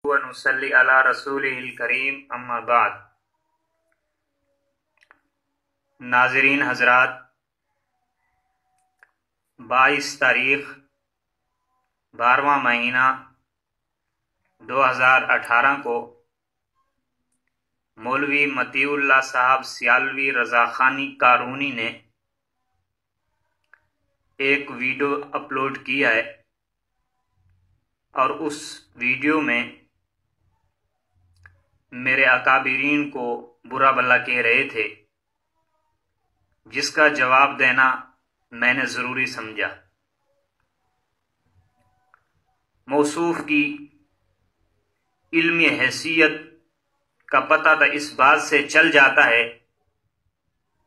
ونصلی علی رسولہ الکریم اما بعد۔ ناظرین حضرات، 22 تاریخ 12واں مہینہ 2018 کو مولوی مطیع اللہ صاحب سیالوی رضا خانی کارونی نے ایک ویڈیو اپلوڈ کی ہے، اور اس ویڈیو میں میرے اکابرین کو برا بھلا کہہ رہے تھے، جس کا جواب دینا میں نے ضروری سمجھا۔ موصوف کی علمی حیثیت کا پتہ تو اس بات سے چل جاتا ہے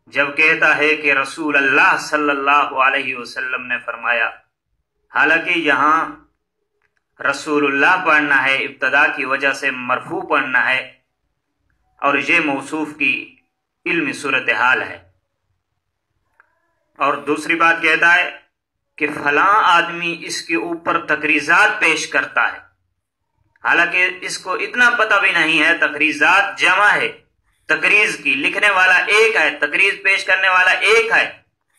جب کہتا ہے کہ رسول اللہ صلی اللہ علیہ وسلم نے فرمایا، حالانکہ یہاں رسول اللہ پڑھنا ہے، ابتدا کی وجہ سے مرفوع پڑھنا ہے، اور یہ موصوف کی علمی صورتحال ہے۔ اور دوسری بات کہتا ہے کہ فلاں آدمی اس کے اوپر تقریضات پیش کرتا ہے، حالانکہ اس کو اتنا پتہ بھی نہیں ہے تقریضات جمع ہے، تقریض کی لکھنے والا ایک ہے، تقریض پیش کرنے والا ایک ہے،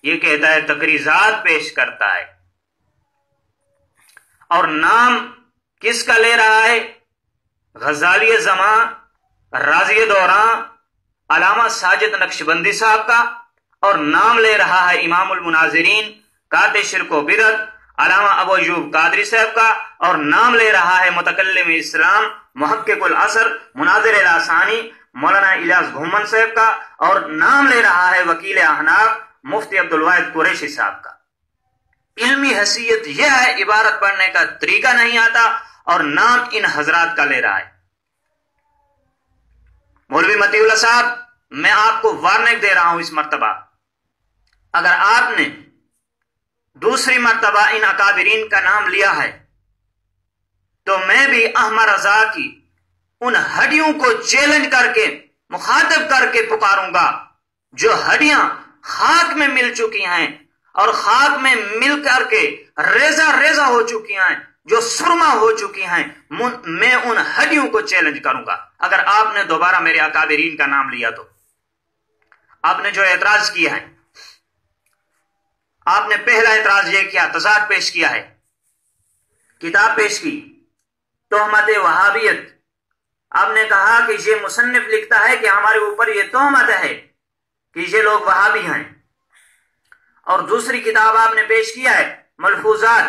یہ کہتا ہے تقریضات پیش کرتا ہے۔ اور نام کس کا لے رہا ہے؟ غزالی زمان، رازی دوران، علامہ ساجد نقشبندی صاحب کا، اور نام لے رہا ہے امام المناظرین، قاطع شرک و بدعت، علامہ ابو ایوب قادری صاحب کا، اور نام لے رہا ہے متکلم اسلام، محقق العصر، مناظر الاسانی، مولانا الیاس گھومن صاحب کا، اور نام لے رہا ہے وکیل احناف مفتی عبدالواحد قریشی صاحب کا۔ علمی حیثیت یہ ہے، عبارت پڑھنے کا طریقہ نہیں آتا، اور نام ان حضرات کا لے رہا ہے۔ مولوی مطیع اللہ صاحب، میں آپ کو وارننگ دے رہا ہوں اس مرتبہ، اگر آپ نے دوسری مرتبہ ان اکابرین کا نام لیا ہے تو میں بھی احمد رضا کی ان ہڈیوں کو چیلنج کر کے، مخاطب کر کے پکاروں گا، جو ہڈیاں خاک میں مل چکی ہیں اور خاک میں مل کر کے ریزہ ریزہ ہو چکی ہیں، جو سرما ہو چکی ہیں، میں ان ہڈیوں کو چیلنج کروں گا اگر آپ نے دوبارہ میرے اکابرین کا نام لیا تو۔ آپ نے جو اعتراض کیا ہے، آپ نے پہلا اعتراض یہ کیا، تضاد پیش کیا ہے، کتاب پیش کی تہمت وہابیت۔ آپ نے کہا کہ یہ مصنف لکھتا ہے کہ ہمارے اوپر یہ تہمت ہے کہ یہ لوگ وہابی ہیں۔ اور دوسری کتاب آپ نے پیش کیا ہے ملفوظات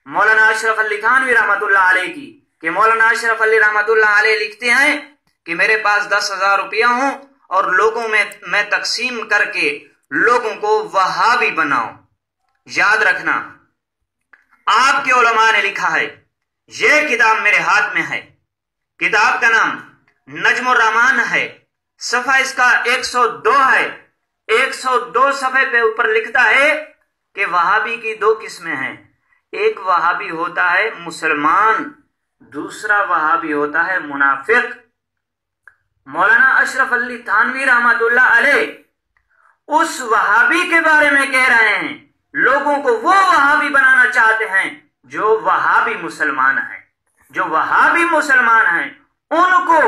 مولانا اشرف علی تھانوی رحمۃ اللہ علیہ کی، کہ مولانا اشرف علی رحمۃ اللہ علیہ لکھتے ہیں کہ میرے پاس 10,000 روپیہ ہوں اور لوگوں میں تقسیم کر کے لوگوں کو وہابی بناؤں۔ یاد رکھنا، آپ کے علماء نے لکھا ہے، یہ کتاب میرے ہاتھ میں ہے، کتاب کا نام نجم الرحمان ہے، صفحہ اس کا 102 ہے، 102 صفحے پہ اوپر لکھتا ہے کہ وہابی کی 2 قسمیں ہیں، ایک وہابی ہوتا ہے مسلمان، دوسرا وہابی ہوتا ہے منافق۔ مولانا اشرف علی تھانوی رحمۃ اللہ علیہ اس وہابی کے بارے میں کہہ رہے ہیں، لوگوں کو وہ وہابی بنانا چاہتے ہیں جو وہابی مسلمان ہیں، جو وہابی مسلمان ہیں ان کو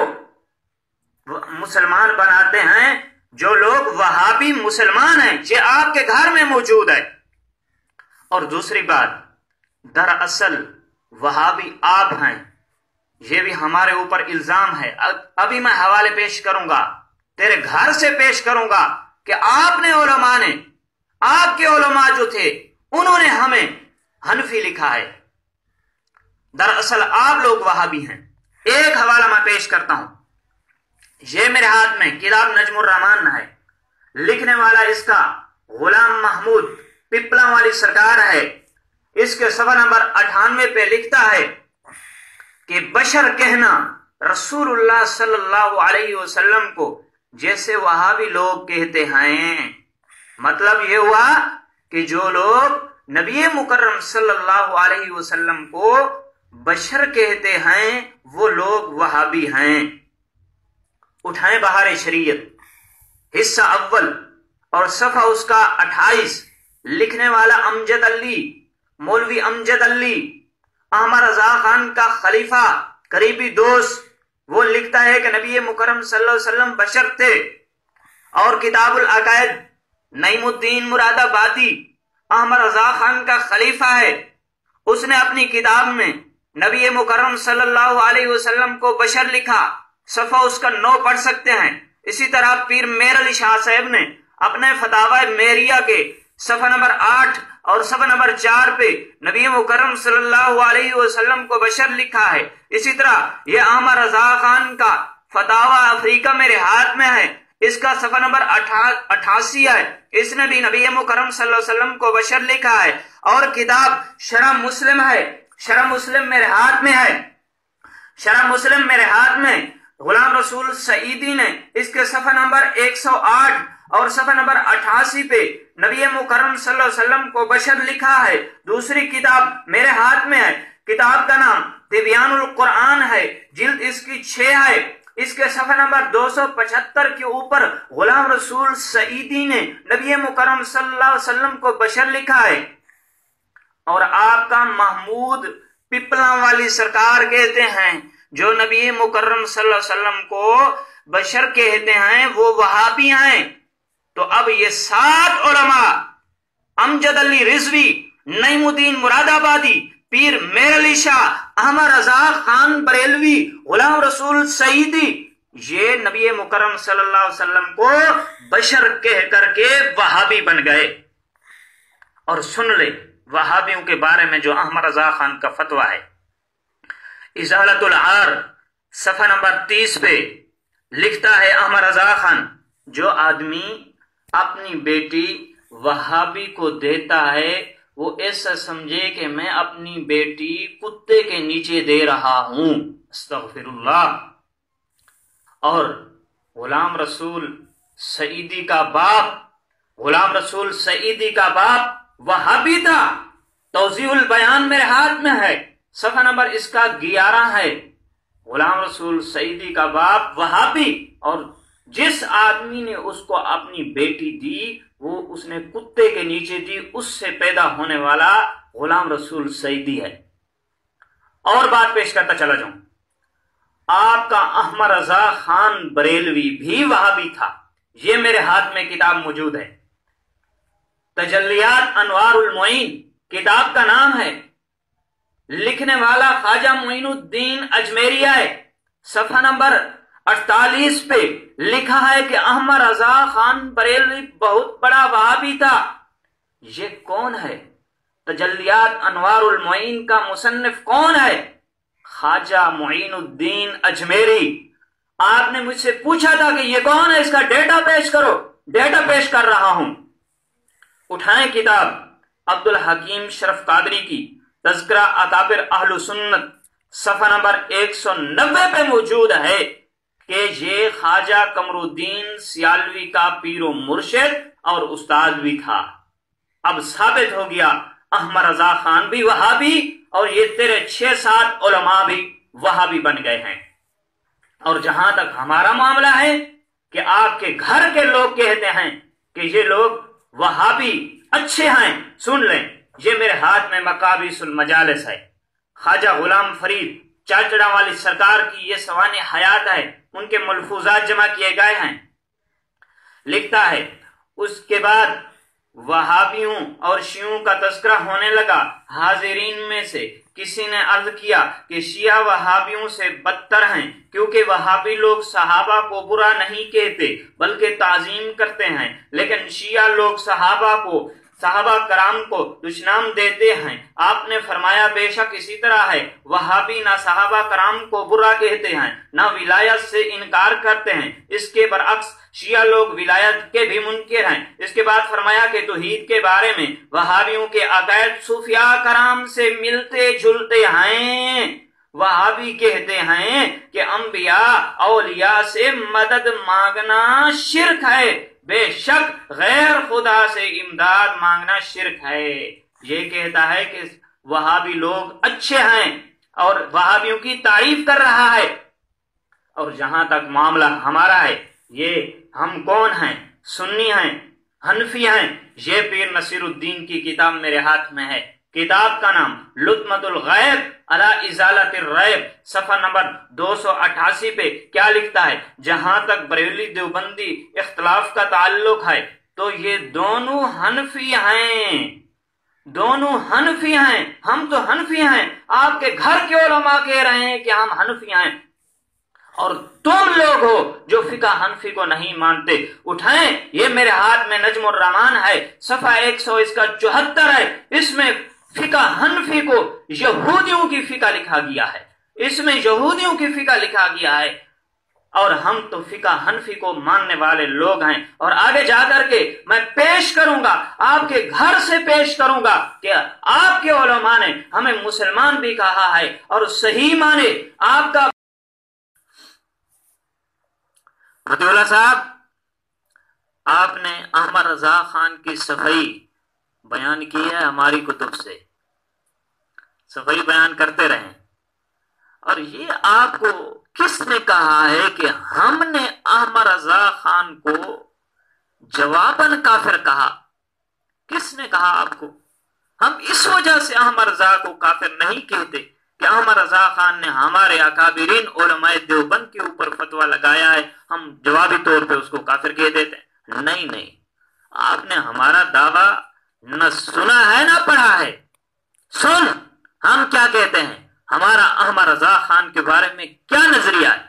مسلمان بناتے ہیں جو لوگ وہابی مسلمان ہیں، یہ آپ کے گھر میں موجود ہے۔ اور دوسری بات، دراصل وہابی آپ ہیں، یہ بھی ہمارے اوپر الزام ہے، ابھی میں حوالے پیش کروں گا، تیرے گھر سے پیش کروں گا کہ آپ کے علماء جو تھے انہوں نے ہمیں حنفی لکھا ہے، دراصل آپ لوگ وہابی ہیں۔ ایک حوالہ میں پیش کرتا ہوں، یہ میرے ہاتھ میں کتاب نجم الرحمان ہے، لکھنے والا اس کا غلام محمود پپلا والی سرکار ہے، اس کے صفحہ نمبر 98 پہ لکھتا ہے کہ بشر کہنا رسول اللہ صلی اللہ علیہ وسلم کو جیسے وہابی لوگ کہتے ہیں، مطلب یہ ہوا کہ جو لوگ نبی مکرم صلی اللہ علیہ وسلم کو بشر کہتے ہیں وہ لوگ وہابی ہیں۔ اٹھائیں بہار شریعت حصہ اول اور صفحہ اس کا 28، لکھنے والا امجد علی، مولوی امجد علی، احمد رضا خان کا خلیفہ قریبی دوست، وہ لکھتا ہے کہ نبی مکرم صلی اللہ علیہ وسلم بشر تھے، اور کتاب العقائد نعیم الدین مراد آبادی احمد رضا خان کا خلیفہ ہے، اس نے اپنی کتاب میں نبی مکرم صلی اللہ علیہ وسلم کو بشر لکھا، صفحہ اس کا 9 پڑھ سکتے ہیں۔ اسی طرح پیر میر علی شاہ صاحب نے اپنے فتاوی میریہ کے صفحہ نمبر 8 اور صفحہ نمبر 4 پہ نبی مکرم صلی اللہ علیہ وسلم کو بشر لکھا ہے۔ اسی طرح یہ احمد رضا خان کا فتاوی افریقہ میرے ہاتھ میں ہے، اس کا صفحہ نمبر 88 ہے، اس نے بھی نبی مکرم صلی اللہ علیہ وسلم کو بشر لکھا ہے۔ اور کتاب شرح مسلم ہے، شرح مسلم میرے ہاتھ میں ہے، شرح مسلم میرے ہاتھ میں غلام رسول سعیدی نے اس کے صفحہ نمبر 108 اور صفحہ نمبر 88 پہ نبی مکرم صلی اللہ علیہ وسلم کو بشر لکھا ہے۔ دوسری کتاب میرے ہاتھ میں ہے، کتاب کا نام تبیان القرآن ہے، جلد اس کی 6 ہے، اس کے صفحہ نمبر 275 کے اوپر غلام رسول سعیدی نے نبی مکرم صلی اللہ علیہ وسلم کو بشر لکھا ہے۔ اور آپ کا محمود پپلا والی سرکار کہتے ہیں جو نبی مکرم صلی اللہ علیہ وسلم کو بشر کہتے ہیں وہ وہابی ہیں۔ تو اب یہ 7 علماء، امجد علی رضوی، نعیم الدین مراد آبادی، پیر میر علی شاہ، احمد رضا خان بریلوی، غلام رسول سعیدی، یہ نبی مکرم صلی اللہ علیہ وسلم کو بشر کہہ کر کے وہابی بن گئے۔ اور سن لے وہابیوں کے بارے میں جو احمد رضا خان کا فتویٰ ہے، ازالت العار صفحہ نمبر 30 پہ لکھتا ہے احمد رضا خان، جو آدمی اپنی بیٹی وہابی کو دیتا ہے وہ ایسا سمجھے کہ میں اپنی بیٹی کتے کے نیچے دے رہا ہوں، استغفر اللہ۔ اور غلام رسول سعیدی کا باپ، غلام رسول سعیدی کا باپ وہابی تھا، توضیح البیان میرے ہاتھ میں ہے، صفحہ نمبر اس کا 11 ہے۔ غلام رسول سعیدی کا باپ وہابی، اور جس آدمی نے اس کو اپنی بیٹی دی وہ اس نے کتے کے نیچے دی، اس سے پیدا ہونے والا غلام رسول سعیدی ہے۔ اور بات پیش کرتا چلا جاؤں، آپ کا احمد رضا خان بریلوی بھی وہابی تھا، یہ میرے ہاتھ میں کتاب موجود ہے، تجلیات انوار المعین کتاب کا نام ہے، لکھنے والا خواجہ معین الدین اجمیری ہے، صفحہ نمبر 48 پہ لکھا ہے کہ احمد رضا خان بریلوی بہت بڑا وہابی تھا۔ یہ کون ہے؟ تجلیات انوار المعین کا مصنف کون ہے؟ خواجہ معین الدین اجمیری۔ آپ نے مجھ سے پوچھا تھا کہ یہ کون ہے، اس کا ڈیٹا پیش کرو، ڈیٹا پیش کر رہا ہوں۔ اٹھائیں کتاب عبدالحکیم شرف قادری کی تذکرہ اکابر اہل سنت، صفحہ نمبر 190 پہ موجود ہے کہ یہ خواجہ قمر الدین سیالوی کا پیر و مرشد اور استاد بھی تھا۔ اب ثابت ہو گیا احمد رضا خان بھی وہابی اور یہ تیرے 6-7 علماء بھی وہابی بن گئے ہیں۔ اور جہاں تک ہمارا معاملہ ہے کہ آپ کے گھر کے لوگ کہتے ہیں کہ یہ لوگ وہابی اچھے ہیں، سن لیں، یہ میرے ہاتھ میں مقابیس المجالس ہے، خواجہ غلام فرید چاچڑا والی سرکار کی یہ سوانح حیات ہے، ان کے ملفوظات جمع کیے گئے ہیں۔ لکھتا ہے اس کے بعد وہابیوں اور شیعوں کا تذکرہ ہونے لگا۔ حاضرین میں سے کسی نے عرض کیا کہ شیعہ وہابیوں سے بدتر ہیں، کیونکہ وہابی لوگ صحابہ کو برا نہیں کہتے بلکہ تعظیم کرتے ہیں، لیکن شیعہ لوگ صحابہ کرام کو دشنام دیتے ہیں۔ آپ نے فرمایا بے شک اسی طرح ہے، وہابی نہ صحابہ کرام کو برا کہتے ہیں نہ ولایت سے انکار کرتے ہیں، اس کے برعکس شیعہ لوگ ولایت کے بھی منکر ہیں۔ اس کے بعد فرمایا کہ توحید کے بارے میں وہابیوں کے عقائد صوفیاء کرام سے ملتے جلتے ہیں۔ وہابی کہتے ہیں کہ انبیاء اولیاء سے مدد مانگنا شرک ہے، بے شک غیر خدا سے امداد مانگنا شرک ہے۔ یہ کہتا ہے کہ وہابی لوگ اچھے ہیں اور وہابیوں کی تعریف کر رہا ہے۔ اور جہاں تک معاملہ ہمارا ہے، یہ ہم کون ہیں؟ سنی ہیں، حنفی ہیں۔ یہ پیر نصیر الدین کی کتاب میرے ہاتھ میں ہے، کتاب کا نام لطمۃ الغیب علی ازالۃ الریب، صفحہ نمبر 288 پہ کیا لکھتا ہے؟ جہاں تک بریلوی دیوبندی اختلاف کا تعلق ہے تو یہ دونوں حنفی ہیں، دونوں حنفی ہیں، ہم تو حنفی ہیں، آپ کے گھر کے علماء کہہ رہے ہیں کہ ہم حنفی ہیں، اور تم لوگ ہو جو فقہ حنفی کو نہیں مانتے۔ اٹھائیں، یہ میرے ہاتھ میں نجم الرحمان ہے، صفحہ 174 ہے، اس میں فقہ حنفی کو یہودیوں کی فقہ لکھا گیا ہے، اس میں یہودیوں کی فقہ لکھا گیا ہے، اور ہم تو فقہ حنفی کو ماننے والے لوگ ہیں۔ اور آگے جا کر کے میں پیش کروں گا، آپ کے گھر سے پیش کروں گا کہ آپ کے علماء نے ہمیں مسلمان بھی کہا ہے، اور صحیح مانے آپ کا مطیع اللہ صاحب، آپ نے احمد رضا خان کی صفائی بیان کی ہے، ہماری کتب سے صفائی بیان کرتے رہیں، اور یہ آپ کو کس نے کہا ہے کہ ہم نے احمد رضا خان کو جواباً کافر کہا؟ کس نے کہا آپ کو؟ ہم اس وجہ سے احمد رضا کو کافر نہیں کہتے کہ احمد رضا خان نے ہمارے اکابرین علماء دیوبند کے اوپر فتویٰ لگایا ہے، ہم جوابی طور پہ اس کو کافر کہہ دیتے ہیں۔ نہیں نہیں، آپ نے ہمارا دعویٰ نہ سنا ہے نہ پڑھا ہے۔ سن، ہم کیا کہتے ہیں، ہمارا احمد رضا خان کے بارے میں کیا نظریہ ہے؟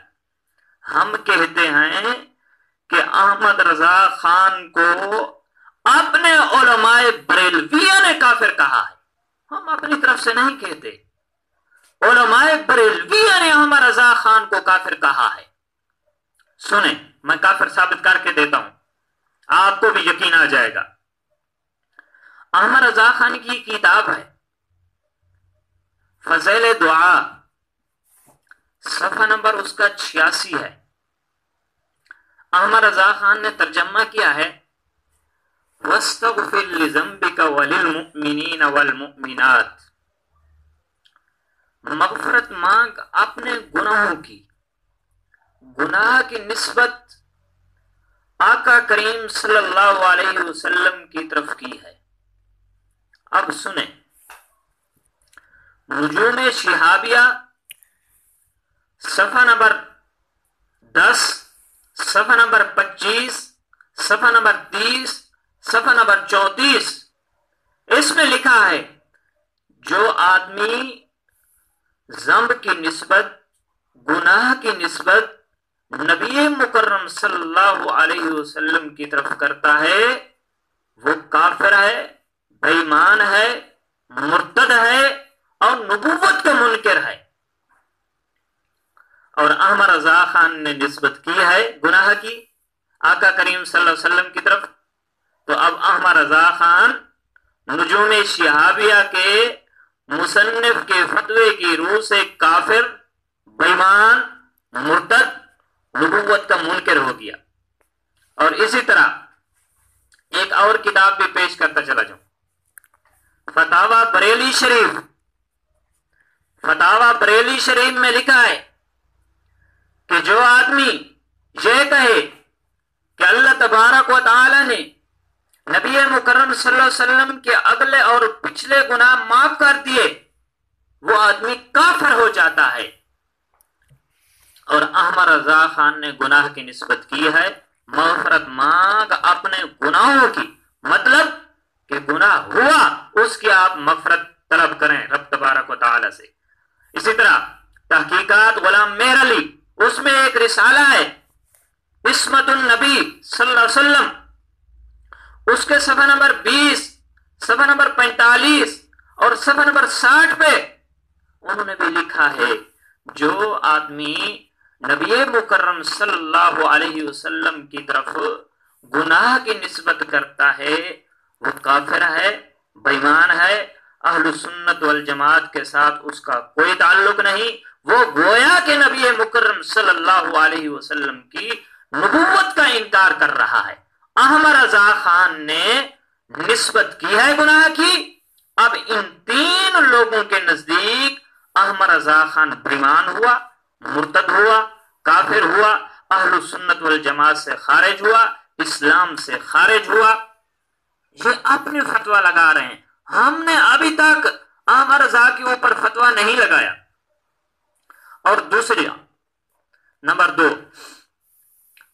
ہم کہتے ہیں کہ احمد رضا خان کو اپنے علماء بریلویہ نے کافر کہا ہے، ہم اپنی طرف سے نہیں کہتے، علماء بریلویہ نے احمد رضا خان کو کافر کہا ہے۔ سنیں، میں کافر ثابت کر کے دیتا ہوں، آپ کو بھی یقین آ جائے گا۔ احمد رضا خان کی کتاب ہے فضائل دعا، صفحہ نمبر اس کا 86 ہے۔ احمد رضا خان نے ترجمہ کیا ہے وَاسْتَغْفِرْ لِذَنْبِكَ وَلِلْمُؤْمِنِينَ وَالْمُؤْمِنَاتِ، مغفرت مانگ اپنے گناہوں کی، گناہ کی نسبت آقا کریم صلی اللہ علیہ وسلم کی طرف کی ہے۔ اب سنیں، نجوم شہابیہ صفحہ نمبر 10، صفحہ نمبر 25، صفحہ نمبر 30، صفحہ نمبر 34، اس میں لکھا ہے جو آدمی ذنب کی نسبت، گناہ کی نسبت نبی مکرم صلی اللہ علیہ وسلم کی طرف کرتا ہے وہ کافر ہے، بے ایمان ہے، مرتد ہے، اور نبوت کا منکر ہے۔ اور احمد رضا خان نے نسبت کی ہے گناہ کی آقا کریم صلی اللہ علیہ وسلم کی طرف، تو اب احمد رضا خان نجوم شہابیہ کے مصنف کے فتوے کی روح سے کافر، بے ایمان، مرتد، نبوت کا منکر ہو گیا۔ اور اسی طرح ایک اور کتاب بھی پیش کرتا چلا جاؤں، فتاوی بریلی شریف، فتاوی بریلی شریف میں لکھا ہے کہ جو آدمی یہ کہے کہ اللہ تبارک و تعالی نے نبی مکرم صلی اللہ علیہ وسلم کے اگلے اور پچھلے گناہ معاف کر دیے، وہ آدمی کافر ہو جاتا ہے۔ اور احمد رضا خان نے گناہ کی نسبت کی ہے مغفرت مانگ اپنے گناہوں کی، مطلب کہ گناہ ہوا اس کی آپ مغفرت طلب کریں رب تبارک و تعالی سے۔ اسی طرح تحقیقات غلام مہر علی، اس میں ایک رسالہ ہے عصمت النبی صلی اللہ علیہ وسلم، اس کے صفحہ نمبر 20، صفحہ نمبر 45 اور صفحہ نمبر 60 پہ انہوں نے بھی لکھا ہے جو آدمی نبی مکرم صلی اللہ علیہ وسلم کی طرف گناہ کی نسبت کرتا ہے وہ کافر ہے، بے ایمان ہے، اہل سنت والجماعت کے ساتھ اس کا کوئی تعلق نہیں، وہ گویا کہ نبی مکرم صلی اللہ علیہ وسلم کی نبوت کا انکار کر رہا ہے۔ احمد رضا خان نے نسبت کی ہے گناہ کی۔ اب ان تین لوگوں کے نزدیک احمد رضا خان بے ایمان ہوا، مرتد ہوا، کافر ہوا، اہل سنت والجماعت سے خارج ہوا، اسلام سے خارج ہوا۔ یہ اپنے فتویٰ لگا رہے ہیں، ہم نے ابھی تک احمد رضا کے اوپر فتویٰ نہیں لگایا. اور دوسری نمبر 2،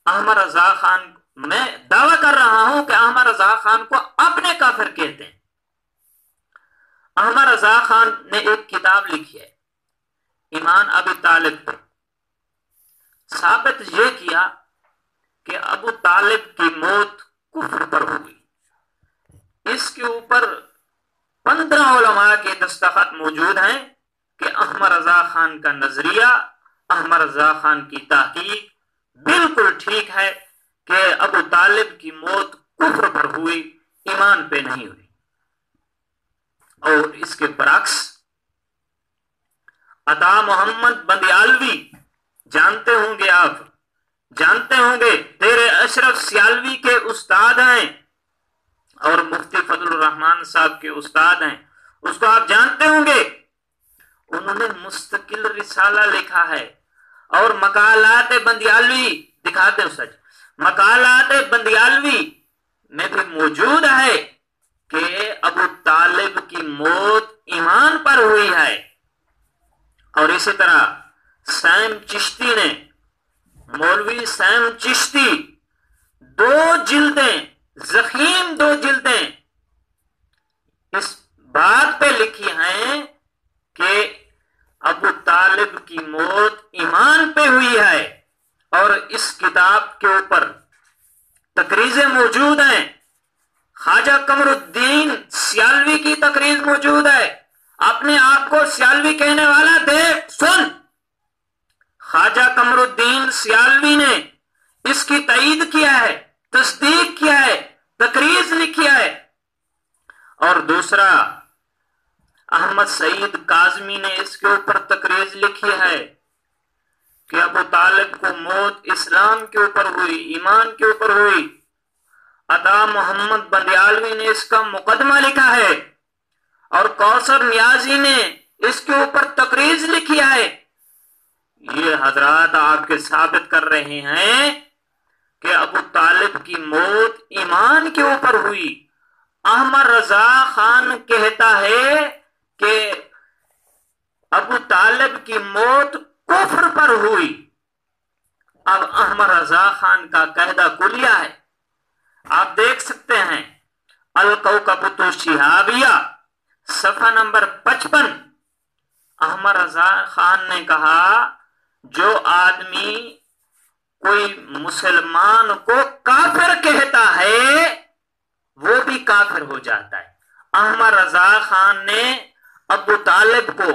احمد رضا خان، میں دعویٰ کر رہا ہوں کہ احمد رضا خان کو اپنے کافر کہتے ہیں. احمد رضا خان نے ایک کتاب لکھی ہے ایمان ابی طالب پر، ثابت یہ کیا کہ ابو طالب کی موت کفر پر ہوئی. اس کے اوپر 15 علماء کے دستخط موجود ہیں کہ احمد رضا خان کا نظریہ، احمد رضا خان کی تحقیق بالکل ٹھیک ہے کہ ابو طالب کی موت کفر پر ہوئی، ایمان پہ نہیں ہوئی. اور اس کے برعکس عطا محمد بندیالوی، جانتے ہوں گے آپ، جانتے ہوں گے تیرے اشرف سیالوی کے استاد ہیں اور مفتی فضل الرحمان صاحب کے استاد ہیں، اس کو آپ جانتے ہوں گے. انہوں نے مستقل رسالہ لکھا ہے اور مقالات بندیالوی، دکھاتے ہیں سچ، مقالات بندیالوی میں بھی موجود ہے کہ ابو طالب کی موت ایمان پر ہوئی ہے. اور اسی طرح سیم چشتی نے، مولوی سیم چشتی، 2 جلدیں، ضخیم 2 جلدیں اس بات پہ لکھی ہیں کہ ابو طالب کی موت ایمان پہ ہوئی ہے. اور اس کتاب کے اوپر تقریزیں موجود ہیں. خواجہ قمر الدین سیالوی کی تقریر موجود ہے. اپنے آپ کو سیالوی کہنے والا دیکھ سن، خواجہ قمر الدین سیالوی نے اس کی تائید کیا ہے، تصدیق کیا ہے، تقریر لکھی ہے. اور دوسرا احمد سعید کاظمی نے اس کے اوپر تقریر لکھی ہے کہ ابو طالب کو موت اسلام کے اوپر ہوئی، ایمان کے اوپر ہوئی. عطا محمد بندیالوی نے اس کا مقدمہ لکھا ہے اور کوثر نیازی نے اس کے اوپر تقریر لکھی ہے. یہ حضرات آپ کے ثابت کر رہے ہیں کہ ابو طالب کی موت ایمان کے اوپر ہوئی. احمد رضا خان کہتا ہے کہ ابو طالب کی موت کفر پر ہوئی. اب احمد رضا خان کا قاعدہ کلیہ ہے، آپ دیکھ سکتے ہیں الکوکبۃ الشہابیہ صفحہ نمبر 55. احمد رضا خان نے کہا جو آدمی کوئی مسلمان کو کافر کہتا ہے وہ بھی کافر ہو جاتا ہے. احمد رضا خان نے ابو طالب کو،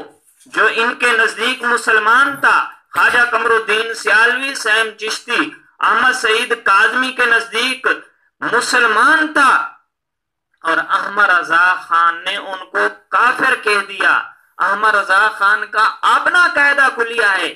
جو ان کے نزدیک مسلمان تھا، خواجہ قمر الدین سیالوی، سیم چشتی، احمد سعید کاظمی کے نزدیک مسلمان تھا، اور احمد رضا خان نے ان کو کافر کہہ دیا. احمد رضا خان کا اپنا قاعدہ کلیہ ہے،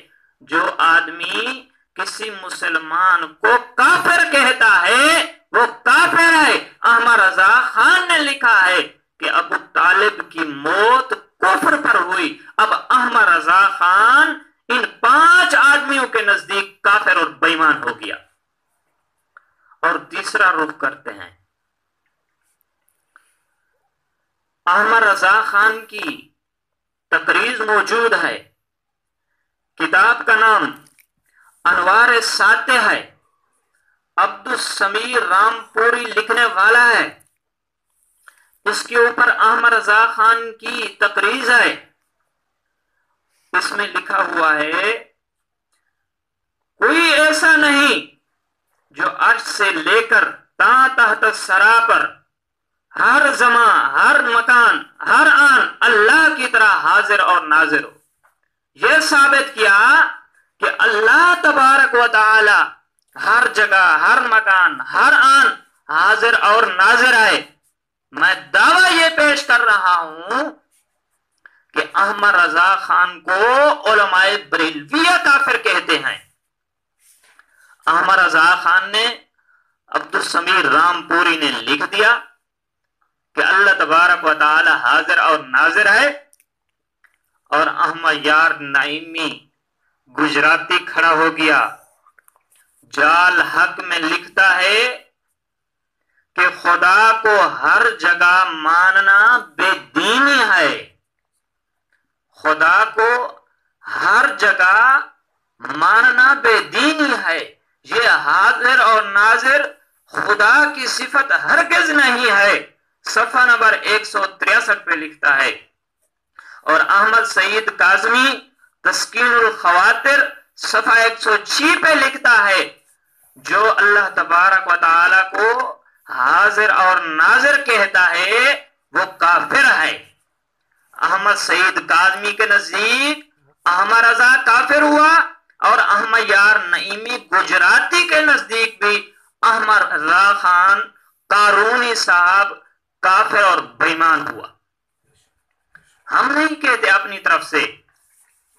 جو آدمی کسی مسلمان کو کافر کہتا ہے وہ کافر ہے. احمد رضا خان نے لکھا ہے کہ ابو طالب کی موت کفر پر ہوئی. اب احمد رضا خان ان 5 آدمیوں کے نزدیک کافر اور بے ایمان ہو گیا. اور تیسرا رخ کرتے ہیں احمد رضا خان کی تقریر موجود ہے، کتاب کا نام انوار ساتح ہے، عبد السمیر رام پوری لکھنے والا ہے. اس کے اوپر احمد رضا خان کی تقریر ہے. اس میں لکھا ہوا ہے کوئی ایسا نہیں جو عرش سے لے کر تا تحت سرا پر ہر زمان، ہر مکان، ہر آن اللہ کی طرح حاضر اور ناظر ہو. یہ ثابت کیا کہ اللہ تبارک و تعالی ہر جگہ، ہر مکان، ہر آن حاضر اور ناظر ہے. میں دعویٰ یہ پیش کر رہا ہوں کہ احمد رضا خان کو علماء بریلویہ کافر کہتے ہیں. احمد رضا خان نے، عبد السمیر رام پوری نے لکھ دیا کہ اللہ تبارک و تعالی حاضر اور ناظر ہے، اور احمد یار نعیمی گجراتی کھڑا ہو گیا، جال حق میں لکھتا ہے کہ خدا کو ہر جگہ ماننا بے دینی ہے. خدا کو ہر جگہ ماننا بے دینی ہے. یہ حاضر اور ناظر خدا کی صفت ہرگز نہیں ہے. صفحہ نمبر 163 پہ لکھتا ہے. اور احمد سعید کاظمی تسکین الخواطر صفحہ 106 پہ لکھتا ہے جو اللہ تبارک و تعالی کو حاضر اور ناظر کہتا ہے وہ کافر ہے. احمد سعید کاظمی کے نزدیک احمد رضا کافر ہوا اور احمد یار نعیمی گجراتی کے نزدیک بھی احمد رضا خان قارونی صاحب کافر اور بےمان ہوا. ہم نہیں کہتے اپنی طرف سے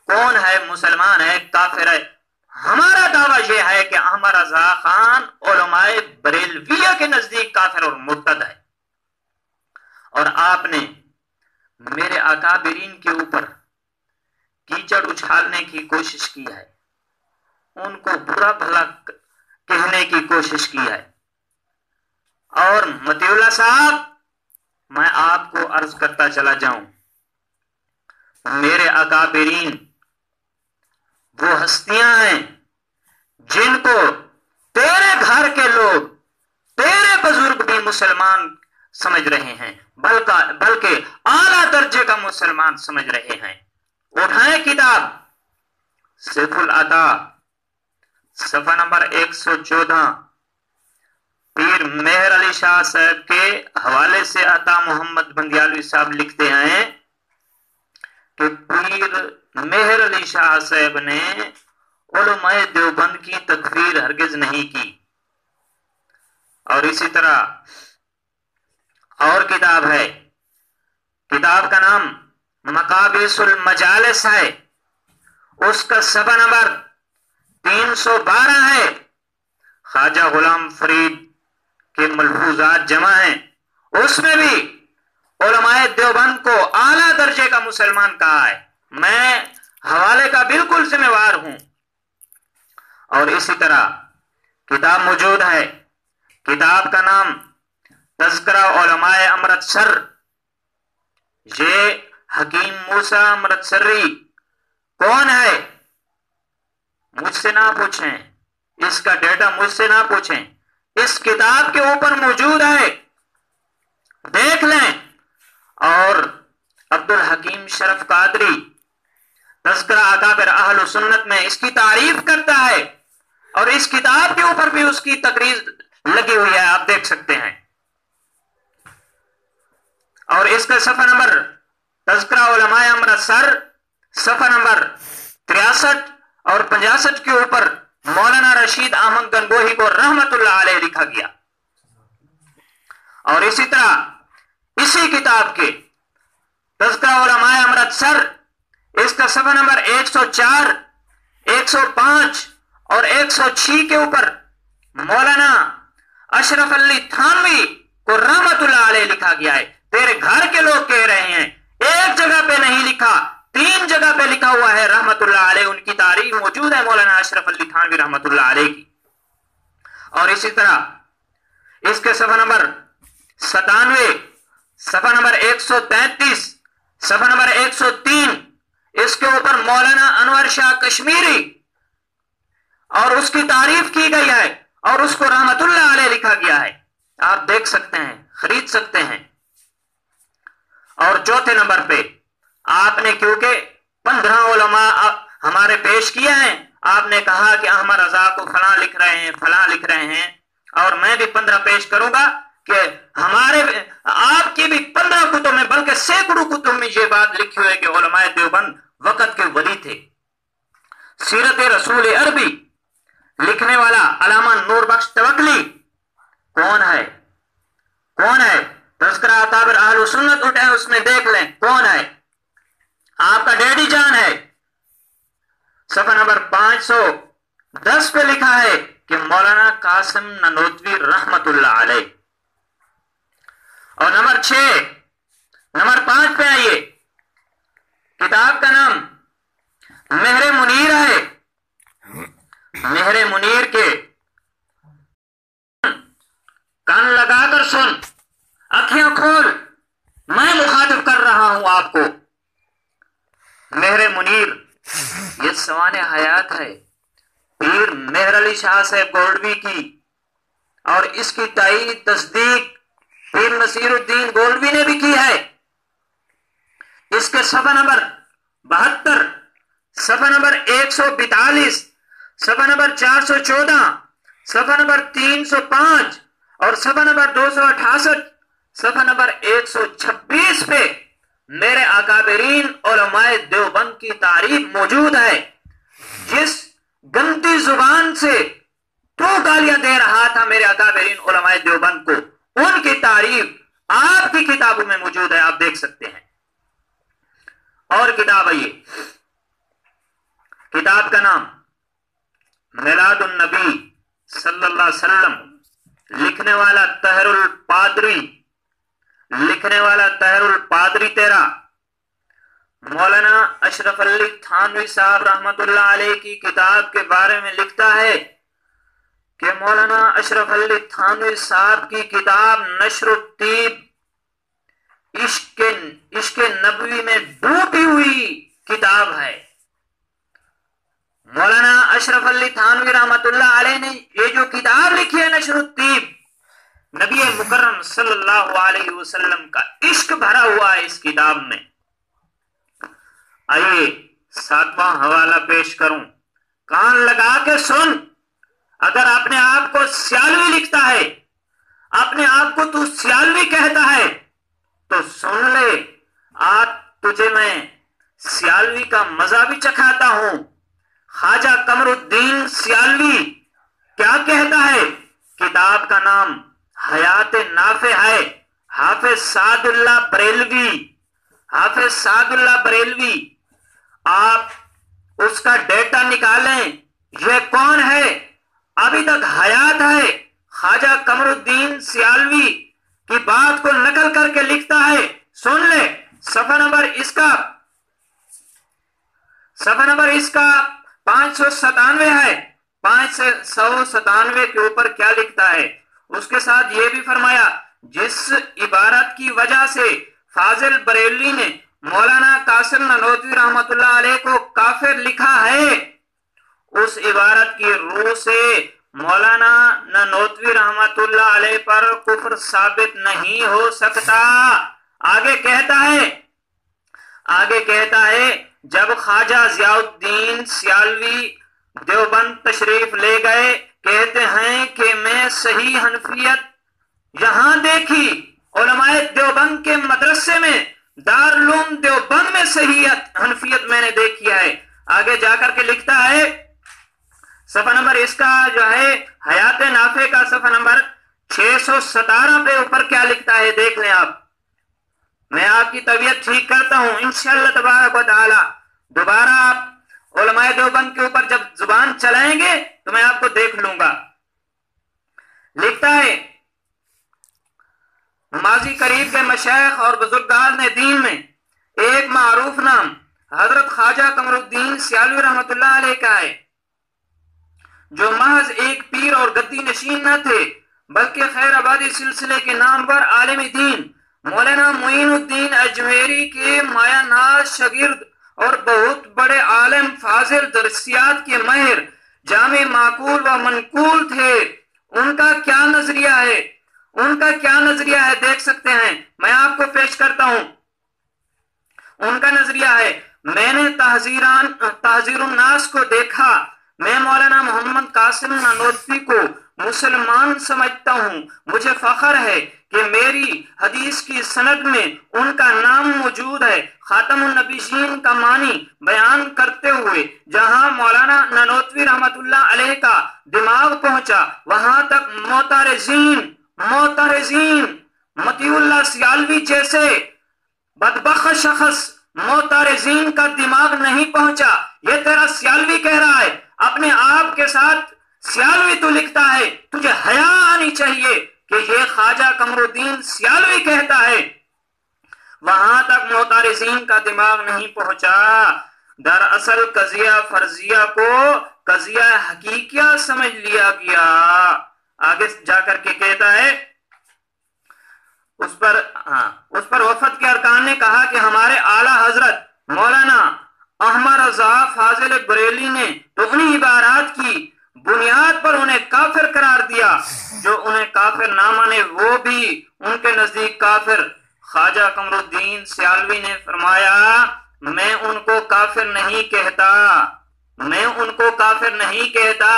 کون ہے مسلمان ہے کافر ہے. ہمارا دعویٰ یہ ہے کہ احمد رضا خان علماء بریلویہ کے نزدیک کافر اور مرتد ہے. اور آپ نے میرے اکابرین کے اوپر کیچڑ اچھالنے کی کوشش کی ہے, ان کو برا بھلا کہنے کی کوشش کی ہے. اور مطیع اللہ صاحب, میں آپ کو عرض کرتا چلا جاؤں, میرے اکابرین وہ ہستیاں ہیں جن کو تیرے گھر کے لوگ, تیرے بزرگ بھی مسلمان سمجھ رہے ہیں, بلکہ اعلیٰ درجے کا مسلمان سمجھ رہے ہیں. اٹھائیں کتاب سیف العطا صفحہ نمبر 114. پیر مہر علی شاہ صاحب کے حوالے سے عطا محمد بنگیالوی صاحب لکھتے ہیں کہ پیر مہر علی شاہ صاحب نے علماء دیوبند کی تکفیر ہرگز نہیں کی. اور اسی طرح اور کتاب ہے, کتاب کا نام مقابیس المجالس ہے, اس کا صفحہ نمبر 312 ہے. خواجہ غلام فرید کے ملفوظات جمع ہیں, اس میں بھی علماء دیوبند کو اعلیٰ درجے کا مسلمان کہا ہے. میں حوالے کا بالکل ذمہ وار ہوں. اور اسی طرح کتاب موجود ہے, کتاب کا نام تذکرہ علماء امرتسر. یہ حکیم موسیٰ امرتسری کون ہے؟ مجھ سے نہ پوچھیں, اس کا ڈیٹا مجھ سے نہ پوچھیں, اس کتاب کے اوپر موجود ہے, دیکھ لیں. اور عبد الحکیم شرف قادری تذکرہ اکابر اہل سنت میں اس کی تعریف کرتا ہے, اور اس کتاب کے اوپر بھی اس کی تقریر لگی ہوئی ہے, آپ دیکھ سکتے ہیں. اور اس کا صفحہ نمبر تذکرہ علماء امرتسر صفحہ نمبر 63 اور 65 کے اوپر مولانا رشید احمد گنگوہی کو رحمت اللہ علیہ لکھا گیا. اور اسی طرح اسی کتاب کے تذکرہ علماء امرتسر اس کا صفحہ نمبر 104, 105 اور 106 کے اوپر مولانا اشرف علی تھانوی کو رحمت اللہ علیہ لکھا گیا ہے. تیرے گھر کے لوگ کہہ رہے ہیں, ایک جگہ پہ نہیں لکھا, 3 جگہ پہ لکھا ہوا ہے رحمت اللہ علیہ. ان کی تعریف موجود ہے مولانا اشرف علی تھانوی رحمت اللہ علیہ کی. اور اسی طرح اس کے صفحہ نمبر 97, صفحہ نمبر 133, صفحہ نمبر 103 اس کے اوپر مولانا انور شاہ کشمیری اور اس کی تعریف کی گئی ہے, اور اس کو رحمت اللہ علیہ لکھا گیا ہے. آپ دیکھ سکتے ہیں, خرید سکتے ہیں. اور چوتھے نمبر پہ آپ نے کیونکہ 15 علماء ہمارے پیش کیے ہیں, آپ نے کہا کہ احمد رضا کو فلاں لکھ رہے ہیں, فلاں لکھ رہے ہیں, اور میں بھی 15 پیش کروں گا کہ آپ کی بھی 15 کتب میں بلکہ سینکڑوں کتب میں یہ بات لکھی ہوئی ہے کہ علماء دیوبند وقت کے ولی تھے. سیرت رسول عربی لکھنے والا علامہ نور بخش توکلی کون ہے؟ کون ہے؟ تذکرہ اکابر اہل سنت اٹھے, اس میں دیکھ لیں کون ہے. آپ کا ڈیڈی جان ہے. صفحہ نمبر 510 پہ لکھا ہے کہ مولانا قاسم ننوتوی رحمت اللہ علیہ. اور نمبر 5 پہ آئیے, کتاب کا نام مہر منیر ہے. مہر منیر کے کان لگا کر سن، آنکھیں کھول، میں مخاطب کر رہا ہوں آپ کو۔ مہر منیر یہ سوانح حیات ہے پیر مہر علی شاہ صاحب گولڈوی کی، اور اس کی تائید تصدیق پیر نصیر الدین گولڈوی نے بھی کی ہے۔ اس کے صفحہ نمبر 72، صفحہ نمبر 142، صفحہ نمبر 414، صفحہ نمبر 305 اور صفحہ نمبر 268، صفحہ نمبر 126 پہ میرے اکابرین علماء دیوبند کی تعریف موجود ہے۔ جس گندی زبان سے تو گالیاں دے رہا تھا میرے اکابرین علماء دیوبند کو، ان کی تعریف آپ کی کتابوں میں موجود ہے، آپ دیکھ سکتے ہیں۔ اور کتاب ہے یہ، کتاب کا نام میلاد النبی صلی اللہ علیہ وسلم، لکھنے والا طاہر الپادری، لکھنے والا طاہر الپادری تیرا مولانا اشرف علی تھانوی صاحب رحمت اللہ علیہ کی کتاب کے بارے میں لکھتا ہے کہ مولانا اشرف علی تھانوی صاحب کی کتاب نشر الطیب عشق نبوی میں ڈوبی ہوئی کتاب ہے۔ مولانا اشرف علی تھانوی رحمت اللہ علیہ نے یہ جو کتاب لکھی ہے نشر الطیب، نبی مکرم صلی اللہ علیہ وسلم کا عشق بھرا ہوا ہے اس کتاب میں۔ آئیے 7واں حوالہ پیش کروں، کان لگا کے سن۔ اگر اپنے آپ کو سیالوی لکھتا ہے، اپنے آپ کو تو سیالوی کہتا ہے تو سن لے، آج تجھے میں سیالوی کا مزہ بھی چکھاتا ہوں۔ خواجہ قمر الدین سیالوی کیا کہتا ہے؟ کتاب کا نام حیات نافع ہے، حافظ سعد اللہ بریلوی، حافظ سعد اللہ بریلوی۔ آپ اس کا ڈیٹا نکالیں، یہ کون ہے؟ ابھی تک حیات ہے۔ خواجہ قمر الدین سیالوی کی بات کو نقل کر کے لکھتا ہے، سن لے، صفحہ نمبر اس کا 597 ہے۔ 597 کے اوپر کیا لکھتا ہے؟ اس کے ساتھ یہ بھی فرمایا، جس عبارت کی وجہ سے فاضل بریلوی نے مولانا قاسم نانوتوی رحمت اللہ علیہ کو کافر لکھا ہے، اس عبارت کی روح سے مولانا نانوتوی رحمت اللہ علیہ پر کفر ثابت نہیں ہو سکتا۔ آگے کہتا ہے جب خواجہ ضیاء الدین سیالوی دیوبند تشریف لے گئے، کہتے ہیں کہ میں صحیح حنفیت یہاں دیکھی، علماء دیوبند کے مدرسے میں، دارالعلوم دیوبند میں صحیح حنفیت میں نے دیکھی ہے۔ آگے جا کر کے لکھتا ہے، صفحہ نمبر اس کا جو ہے حیات نافع کا صفحہ نمبر 617 پہ اوپر کیا لکھتا ہے دیکھ لیں آپ۔ میں آپ کی طبیعت ٹھیک کرتا ہوں انشاءاللہ تبارک و تعالی۔ دوبارہ آپ علماء دیوبند کے اوپر جب زبان چلائیں گے تو میں آپ کو دیکھ لوں گا۔ لکھتا ہے، ماضی قریب کے مشائخ اور بزرگان دین میں ایک معروف نام حضرت خواجہ قمر الدین سیالوی رحمت اللہ علیہ کا ہے، جو محض ایک پیر اور گدی نشین نہ تھے بلکہ خیر آبادی سلسلے کے نامور عالم دین مولانا معین الدین اجمیری کے مایہ ناز شاگرد اور بہت بڑے عالم فاضل، درسیات کے ماہر، جامع معقول و منقول تھے۔ ان کا کیا نظریہ ہے دیکھ سکتے ہیں، میں آپ کو پیش کرتا ہوں۔ ان کا نظریہ ہے، میں نے تحذیر الناس کو دیکھا، میں مولانا محمد قاسم نانوتوی کو مسلمان سمجھتا ہوں، مجھے فخر ہے کہ میری حدیث کی سند میں ان کا نام موجود ہے۔ خاتم النبیین کا معنی بیان کرتے ہوئے جہاں مولانا نانوتوی رحمت اللہ علیہ کا دماغ پہنچا، وہاں تک معترضین مطیع اللہ سیالوی جیسے بدبخت شخص معترضین کا دماغ نہیں پہنچا۔ یہ تیرا سیالوی کہہ رہا ہے، اپنے آپ کے ساتھ سیالوی تو لکھتا ہے، تجھے حیا آنی چاہیے کہ یہ خواجہ قمر الدین سیالوی کہتا ہے، وہاں تک معترضین کا دماغ نہیں پہنچا۔ دراصل قضیہ فرضیہ کو قضیہ حقیقیہ سمجھ لیا گیا۔ آگے جا کر کے کہتا ہے، اس پر وفد کے ارکان نے کہا کہ ہمارے اعلیٰ حضرت مولانا احمد رضا فاضل بریلی نے تو انہی عبارات کی بنیاد پر انہیں کافر قرار دیا، جو انہیں کافر نہ مانے وہ بھی ان کے نزدیک کافر۔ خواجہ قمر الدین سیالوی نے فرمایا میں ان کو کافر نہیں کہتا، میں ان کو کافر نہیں کہتا،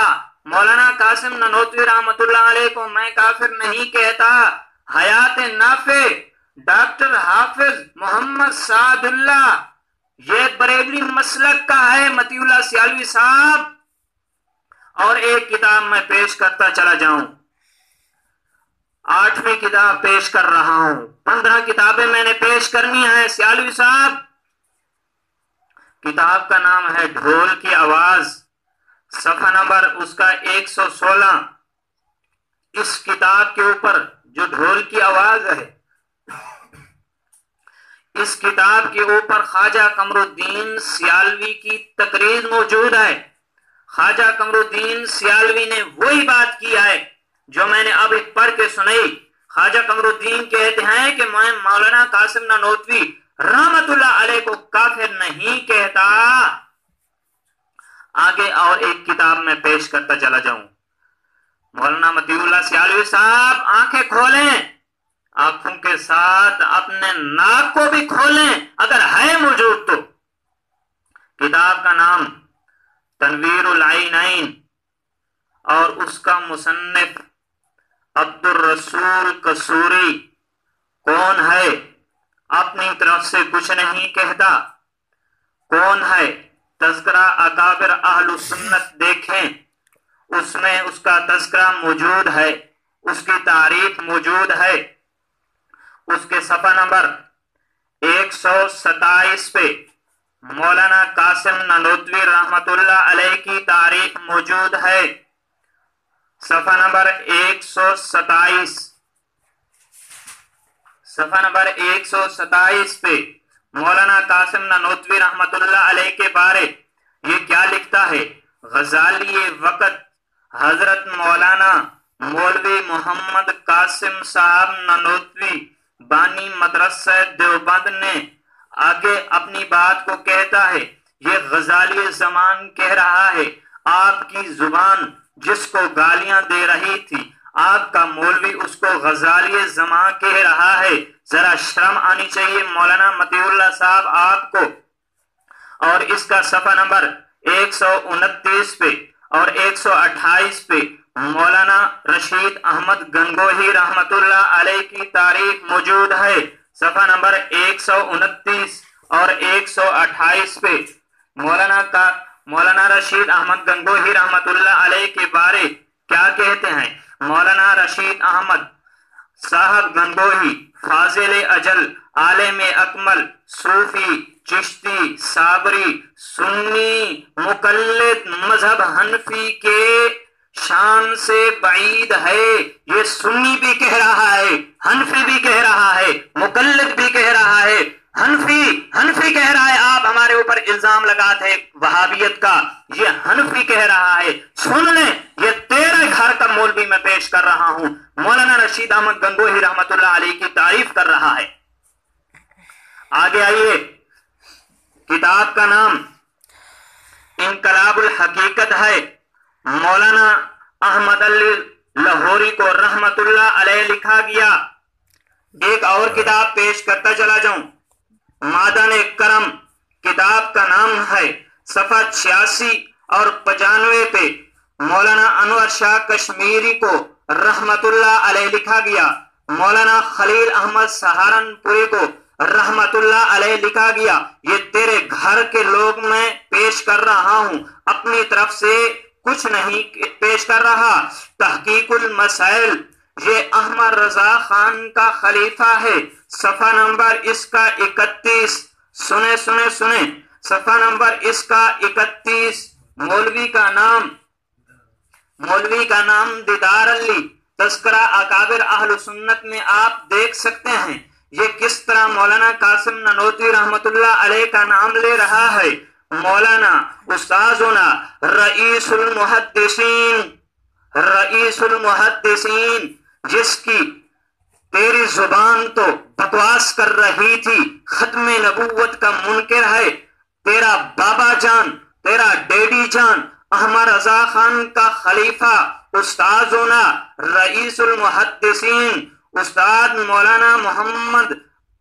مولانا قاسم نانوتوی رحمت اللہ علیہ کو میں کافر نہیں کہتا۔ حیات نافع ڈاکٹر حافظ محمد سعد اللہ یہ بریلوی مسلک کا ہے متی اللہ سیالوی صاحب۔ اور ایک کتاب میں پیش کرتا چلا جاؤں، 8ویں کتاب پیش کر رہا ہوں، 15 کتابیں میں نے پیش کرنی ہیں سیالوی صاحب۔ کتاب کا نام ہے ڈھول کی آواز، صفحہ نمبر اس کا 116۔ اس کتاب کے اوپر جو ڈھول کی آواز ہے، اس کتاب کے اوپر خواجہ قمر الدین سیالوی کی تقریر موجود ہے۔ خواجہ قمر الدین سیالوی نے وہی بات کی ہے جو میں نے اب پڑھ کے سنائی۔ خواجہ قمر الدین کہتے ہیں کہ میں مولانا قاسم نانوتوی رحمت اللہ علیہ کو کافر نہیں کہتا۔ آگے اور ایک کتاب میں پیش کرتا چلا جاؤں۔ مولانا متی اللہ سیالوی صاحب آنکھیں کھولیں، آنکھوں کے ساتھ اپنے ناک کو بھی کھولیں اگر ہے موجود تو۔ کتاب کا نام تنویر العینین اور اس کا مصنف عبد الرسول قصوری کون ہے؟ اپنی طرف سے کچھ نہیں کہتا۔ کون ہے؟ تذکرہ اکابر اہل سنت دیکھیں، اس میں اس کا تذکرہ موجود ہے، اس کی تعریف موجود ہے۔ اس کے صفحہ نمبر 127 پہ مولانا قاسم نانوتوی رحمت اللہ علیہ کی تعریف موجود ہے۔ صفحہ نمبر 127، صفحہ نمبر 127 پہ مولانا قاسم نانوتوی رحمت اللہ علیہ کے بارے یہ کیا لکھتا ہے؟ غزالی وقت حضرت مولانا مولوی محمد قاسم صاحب نانوتوی بانی مدرسہ دیوبند نے آگے اپنی بات کو کہتا ہے۔ یہ غزالی زمان کہہ رہا ہے، آپ کی زبان جس کو گالیاں دے رہی تھی آپ کا مولوی اس کو غزالی زمان کہہ رہا ہے۔ ذرا شرم آنی چاہیے مولانا متی اللہ صاحب آپ کو۔ اور اس کا صفحہ نمبر 129 پہ اور 128 پہ مولانا رشید احمد گنگوہی رحمت اللہ علیہ کی تعریف موجود ہے۔ صفحہ نمبر 129 اور 128 پہ مولانا رشید احمد گنگوہی رحمت اللہ علیہ کے بارے کیا کہتے ہیں؟ مولانا رشید احمد صاحب گنگوہی فاضل اجل، عالم اکمل، صوفی، چشتی، صابری، سنی، مقلد مذہب حنفی کے شان سے بعید ہے۔ یہ سنی بھی کہہ رہا ہے، حنفی بھی کہہ رہا ہے، مقلد بھی کہہ رہا ہے، حنفی کہہ رہا ہے۔ آپ ہمارے اوپر الزام لگاتے ہیں وہابیت کا، یہ حنفی کہہ رہا ہے۔ سن لیں، یہ تیرے گھر کا مولوی میں پیش کر رہا ہوں، مولانا رشید احمد گنگوہی رحمت اللہ علیہ کی تعریف کر رہا ہے۔ آگے آئیے، کتاب کا نام انقلاب الحقیقت ہے، مولانا احمد علی لاہوری کو رحمت اللہ علیہ لکھا گیا۔ ایک اور کتاب پیش کرتا چلا جاؤں، معدن کرم کتاب کا نام ہے، صفحہ 86 اور 95 پہ مولانا انور شاہ کشمیری کو رحمت اللہ علیہ لکھا گیا۔ مولانا خلیل احمد سہارنپوری کو رحمت اللہ علیہ لکھا گیا۔ یہ تیرے گھر کے لوگ میں پیش کر رہا ہوں، اپنی طرف سے کچھ نہیں پیش کر رہا۔ تحقیق المسائل یہ احمد رضا خان کا خلیفہ ہے، صفحہ نمبر اس کا 31۔ سنیں صفحہ نمبر اس کا 31۔ مولوی کا نام دیدار علی، تذکرہ اکابر اہل سنت میں آپ دیکھ سکتے ہیں۔ یہ کس طرح مولانا قاسم نانوتوی رحمت اللہ علیہ کا نام لے رہا ہے۔ مولانا استاذنا رئیس المحدثین جس کی تیری زبان تو بکواس کر رہی تھی، ختم نبوت کا منکر ہے، تیرا بابا جان، تیرا ڈیڈی جان احمد رضا خان کا خلیفہ استاذنا رئیس المحدثین استاد مولانا محمد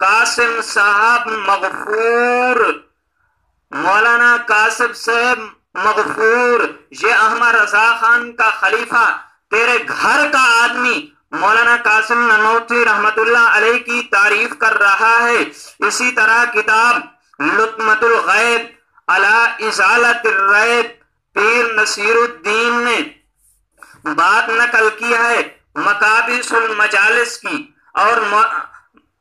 قاسم صاحب مغفور، مولانا قاسم صاحب مغفور، یہ احمد رضا خان کا خلیفہ تیرے گھر کا آدمی مولانا قاسم نانوتوی رحمت اللہ علیہ کی تعریف کر رہا ہے۔ اسی طرح کتاب لطمۃ الغیب علی ازالۃ الریب پیر نصیر الدین نے بات نقل کی ہے مقابس المجالس کی، اور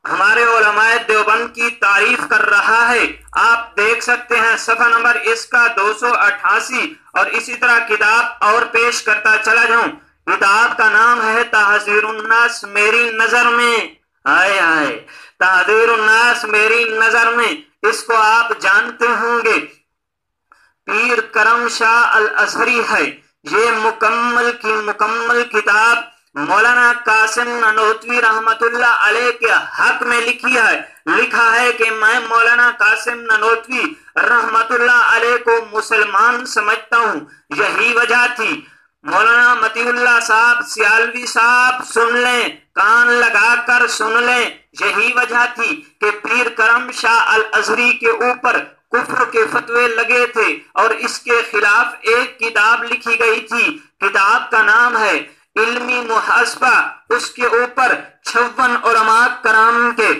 ہمارے علماء دیوبند کی تعریف کر رہا ہے۔ آپ دیکھ سکتے ہیں صفحہ نمبر اس کا 288، اور اسی طرح کتاب اور پیش کرتا چلا جاؤں۔ کتاب کا نام ہے تحذیر الناس میری نظر میں، آئے آئے تحذیر الناس میری نظر میں، اس کو آپ جانتے ہوں گے، پیر کرم شاہ الازہری ہے۔ یہ مکمل کتاب مولانا قاسم نانوتوی رحمت اللہ علیہ کے حق میں لکھا ہے کہ میں مولانا قاسم نانوتوی رحمت اللہ علیہ کو مسلمان سمجھتا ہوں۔ یہی وجہ تھی مولانا مطیع اللہ صاحب سیالوی صاحب سن لیں، کان لگا کر سن لیں، یہی وجہ تھی کہ پیر کرم شاہ الازہری کے اوپر کفر کے فتوے لگے تھے اور اس کے خلاف ایک کتاب لکھی گئی تھی۔ کتاب کا نام ہے علمی محاسبہ۔ اس کے اوپر 56 علماء کرام کے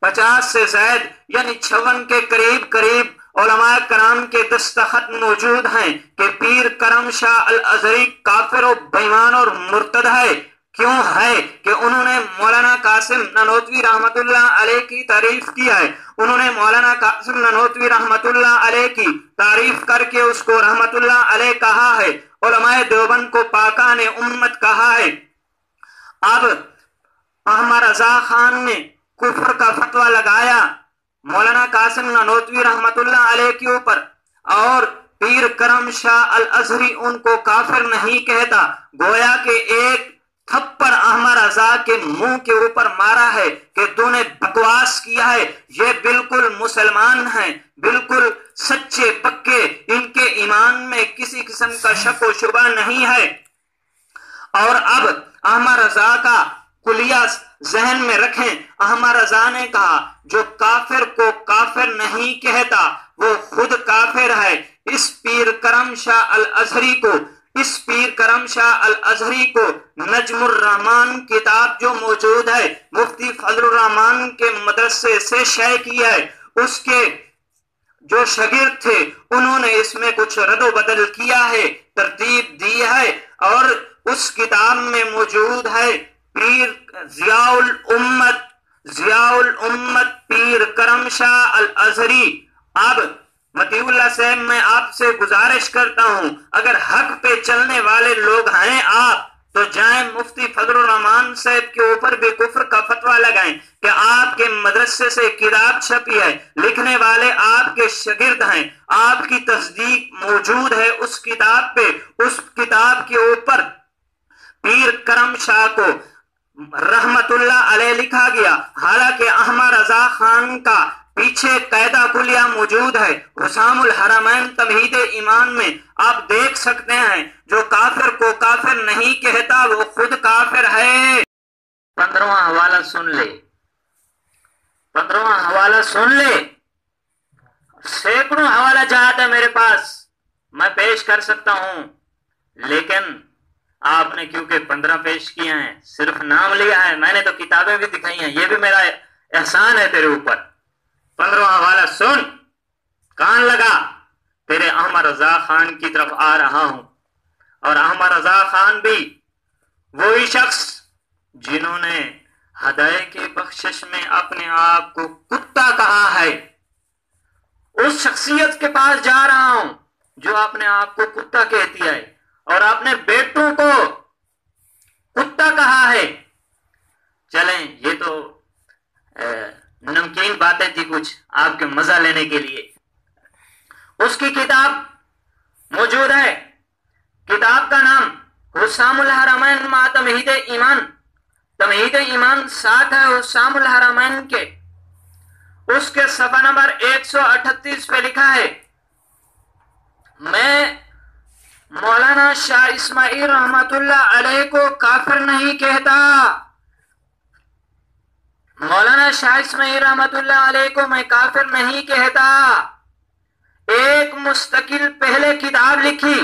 50 سے زائد یعنی 56 کے قریب علماء کرام کے دستخط موجود ہیں کہ پیر کرم شاہ الازہری کافر و بےایمان اور مرتد ہے۔ کیوں ہے کہ انہوں نے مولانا قاسم نانوتوی رحمت اللہ علیہ کی تعریف کی ہے، انہوں نے مولانا قاسم نانوتوی رحمت اللہ علیہ کی تعریف کر کے اس کو رحمت اللہ علیہ کہا ہے، علماء دیوبند کو پاکان امت کہا ہے۔ اب احمد رضا خان نے کفر کا فتویٰ لگایا مولانا قاسم نانوتوی رحمت اللہ علیہ کے اوپر، اور پیر کرم شاہ الازہری ان کو کافر نہیں کہتا، گویا کہ ایک تھپڑ احمد رضا کے منہ کے اوپر مارا ہے کہ تو نے بکواس کیا ہے، یہ بالکل مسلمان ہیں، بالکل سچے پکے، ان کے ایمان میں کسی قسم کا شک و شبہ نہیں ہے۔ اور اب احمد رضا کا کلیہ ذہن میں رکھیں، احمد رضا نے کہا جو کافر کو کافر نہیں کہتا وہ خود کافر ہے۔ اس پیر کرم شاہ الازہری کو نجم الرحمان کتاب جو موجود ہے مفتی فضل الرحمان کے مدرسے سے شائع کی ہے، اس کے جو شاگرد تھے انہوں نے اس میں کچھ رد و بدل کیا ہے، ترتیب دی ہے، اور اس کتاب میں موجود ہے پیر ضیاء الامت پیر کرم شاہ الازہری۔ اب مطیع اللہ صاحب میں آپ سے گزارش کرتا ہوں، اگر حق پہ چلنے والے لوگ ہیں آپ تو جائیں مفتی فضل الرحمان صاحب کے اوپر بھی کفر کا فتویٰ لگائیں کہ آپ کے مدرسے سے کتاب چھپی ہے، لکھنے والے آپ کے شاگرد ہیں، آپ کی تصدیق موجود ہے اس کتاب پہ، اس کتاب کے اوپر پیر کرم شاہ کو رحمت اللہ علیہ لکھا گیا، حالانکہ احمد رضا خان کا پیچھے قاعدہ کلیہ موجود ہے حسام الحرمین تمہید ایمان میں، آپ دیکھ سکتے ہیں جو کافر کو کافر نہیں کہتا وہ خود کافر ہے۔ 15واں حوالہ سن لے، سینکڑوں حوالہ جات ہے میرے پاس، میں پیش کر سکتا ہوں، لیکن آپ نے کیونکہ 15 پیش کیے ہیں، صرف نام لیا ہے، میں نے تو کتابیں بھی دکھائی ہیں، یہ بھی میرا احسان ہے تیرے اوپر۔ 15واں حوالہ سن، کان لگا، تیرے احمد رضا خان کی طرف آ رہا ہوں، اور احمد رضا خان بھی وہی شخص جنہوں نے ہدایے کی بخشش میں اپنے آپ کو کتا کہا ہے، اس شخصیت کے پاس جا رہا ہوں جو اپنے آپ کو کتا کہتی ہے اور اپنے بیٹوں کو کتا کہا ہے۔ چلیں یہ تو نمکین باتیں تھی کچھ آپ کے مزہ لینے کے لیے۔ اس کی کتاب موجود ہے، کتاب کا نام حسام الحرمین مع تمہید ایمان، تمہید ایمان 7 ہے حسام الحرمین کے، اس کے صفحہ نمبر 138 پہ لکھا ہے، میں مولانا شاہ اسماعیل رحمت اللہ علیہ کو کافر نہیں کہتا، مولانا شاہ اسماعیل رحمت اللہ علیہ کو میں کافر نہیں کہتا۔ ایک مستقل پہلے کتاب لکھی،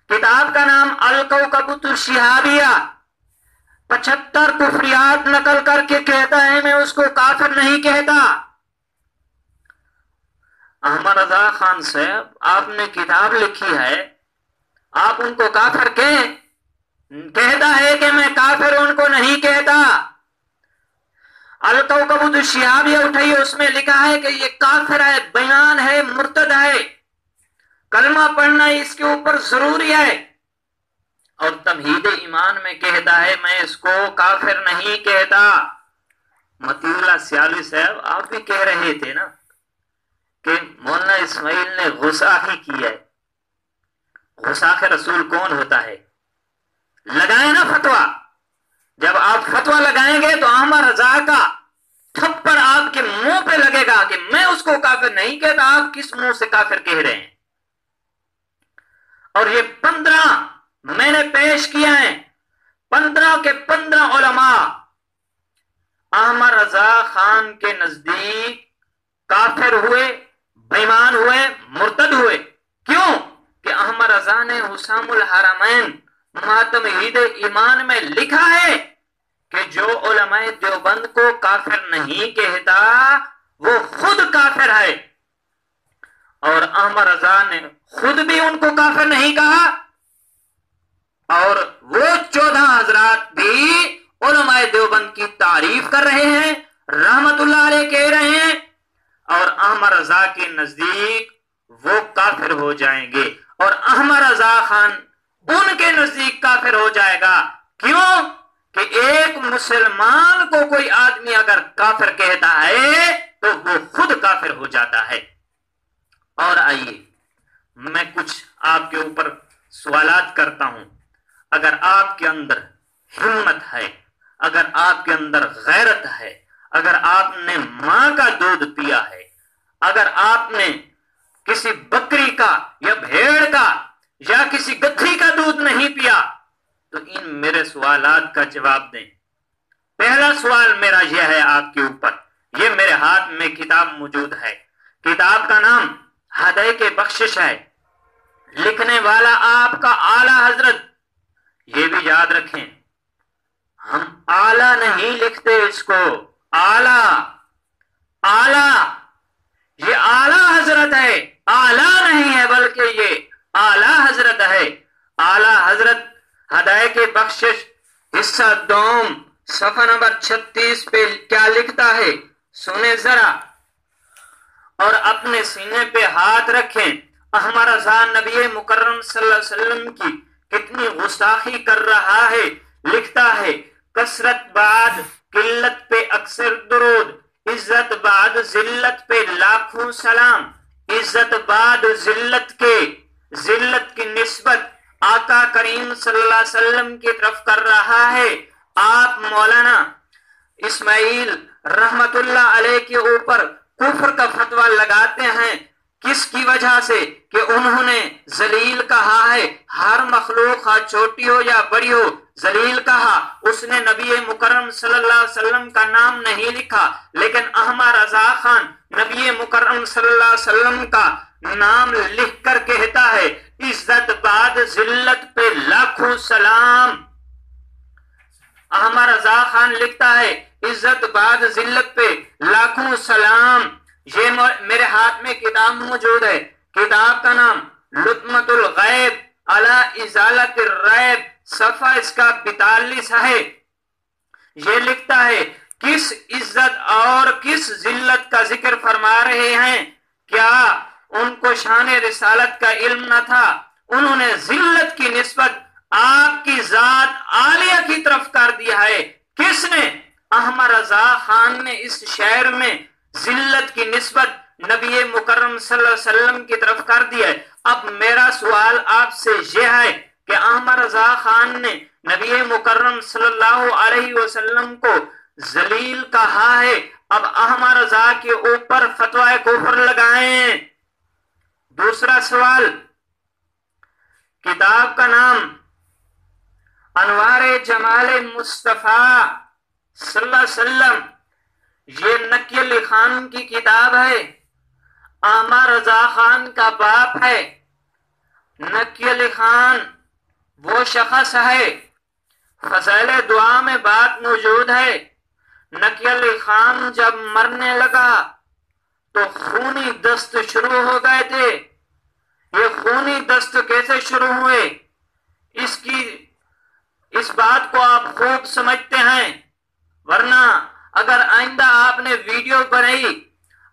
کتاب کا نام الکوکبۃ الشہابیہ، 75 کفریات نقل کر کے کہتا ہے میں اس کو کافر نہیں کہتا۔ احمد رضا خان صاحب، آپ نے کتاب لکھی ہے، آپ ان کو کافر کہتا ہے کہ میں کافر ان کو نہیں کہتا۔ الکوکبۃ الشہابیہ اٹھائیے، اس میں لکھا ہے کہ یہ کافر ہے، بیان ہے، مرتد ہے، کلمہ پڑھنا اس کے اوپر ضروری ہے۔ اور تمہید ایمان میں کہتا ہے میں اس کو کافر نہیں کہتا۔ مطیع اللہ سیالوی صاحب، آپ بھی کہہ رہے تھے نا کہ مولانا اسماعیل نے غصہ ہی کیا ہے۔ غصاخ رسول کون ہوتا ہے؟ لگائیں نا فتویٰ، جب آپ فتویٰ لگائیں گے تو احمد رضا کا تھپڑ آپ کے منہ پہ لگے گا کہ میں اس کو کافر نہیں کہتا، آپ کس منہ سے کافر کہہ رہے ہیں؟ اور یہ 15 میں نے پیش کیا ہے، 15 کے 15 علماء احمد رضا خان کے نزدیک کافر ہوئے، بےمان ہوئے، مرتد ہوئے۔ کیوں؟ کہ احمد رضا نے حسام الحرمین تمہید ایمان میں لکھا ہے کہ جو علماء دیوبند کو کافر نہیں کہتا وہ خود کافر ہے، اور احمد رضا نے خود بھی ان کو کافر نہیں کہا، اور وہ 14 حضرات بھی علماء دیوبند کی تعریف کر رہے ہیں، رحمت اللہ علیہ کہہ رہے ہیں، اور احمد رضا کے نزدیک وہ کافر ہو جائیں گے، اور احمد رضا خان ان کے نزدیک کافر ہو جائے گا۔ کیوں؟ کہ ایک مسلمان کو کوئی آدمی اگر کافر کہتا ہے تو وہ خود کافر ہو جاتا ہے۔ اور آئیے میں کچھ آپ کے اوپر سوالات کرتا ہوں۔ اگر آپ کے اندر ہمت ہے، اگر آپ کے اندر غیرت ہے، اگر آپ نے ماں کا دودھ پیا ہے، اگر آپ نے کسی بکری کا یا بھیڑ کا یا کسی گدھی کا دودھ نہیں پیا، تو ان میرے سوالات کا جواب دیں۔ پہلا سوال میرا یہ ہے آپ کے اوپر، یہ میرے ہاتھ میں کتاب موجود ہے، کتاب کا نام ہدایت بخشش ہے، لکھنے والا آپ کا اعلیٰ حضرت۔ یہ بھی یاد رکھیں، ہم اعلیٰ نہیں لکھتے اس کو، اعلیٰ یہ اعلیٰ حضرت ہے، اعلیٰ نہیں ہے بلکہ یہ اعلیٰ حضرت ہے۔ اعلیٰ حضرت ہدایت بخشش حصہ دوم صفحہ نمبر 36 پہ کیا لکھتا ہے سنیں ذرا، اور اپنے سینے پہ ہاتھ رکھیں۔ احمد رضا نبی مکرم صلی اللہ علیہ وسلم کی کتنی گستاخی کر رہا ہے۔ لکھتا ہے کثرت بعد قلت پہ اکثر درود، عزت بعد ذلت پہ لاکھوں سلام، عزت بعد ذلت کی نسبت آقا کریم صلی اللہ علیہ وسلم کی طرف کر رہا ہے۔ آپ مولانا اسماعیل رحمت اللہ علیہ کے اوپر کفر کا فتویٰ لگاتے ہیں، کس کی وجہ سے؟ کہ انہوں نے ذلیل کہا ہے، ہر مخلوق خواہ چھوٹی ہو یا بڑی ہو ذلیل کہا۔ اس نے نبی مکرم صلی اللہ علیہ وسلم کا نام نہیں لکھا، لیکن احمد رضا خان نبی مکرم صلی اللہ علیہ وسلم کا نام لکھ کر کہتا ہے عزت بعد ذلت پہ لاکھوں سلام۔ احمد رضا خان لکھتا ہے عزت بعد ذلت پہ لاکھوں سلام۔ یہ میرے ہاتھ میں کتاب موجود ہے، کتاب کا نام لطمۃ الغیب علی ازالت الریب، صفحہ اس کا 42 ہے۔ یہ لکھتا ہے کس عزت اور کس ذلت کا ذکر فرما رہے ہیں؟ کیا ان کو شان رسالت کا علم نہ تھا؟ انہوں نے ذلت کی نسبت آپ کی ذات عالیہ کی طرف کر دیا ہے۔ کس نے؟ احمد رضا خان نے اس شعر میں ذلت کی نسبت نبی مکرم صلی اللہ علیہ وسلم کی طرف کر دیا ہے۔ اب میرا سوال آپ سے یہ ہے کہ احمد رضا خان نے نبی مکرم صلی اللہ علیہ وسلم کو ذلیل کہا ہے، اب احمد رضا کے اوپر فتوی کفر لگائیں۔ دوسرا سوال، کتاب کا نام انوار جمال مصطفیٰ صلی اللہ علیہ وسلم، یہ نقی علی خان کی کتاب ہے، احمد رضا خان کا باپ ہے۔ نقی علی خان وہ شخص ہے، فضائل دعا میں بات موجود ہے، نقی علی خان جب مرنے لگا تو خونی دست شروع ہو گئے تھے۔ یہ خونی دست کیسے شروع ہوئے، اس بات کو آپ خوب سمجھتے ہیں، ورنہ اگر آئندہ آپ نے ویڈیو بنائی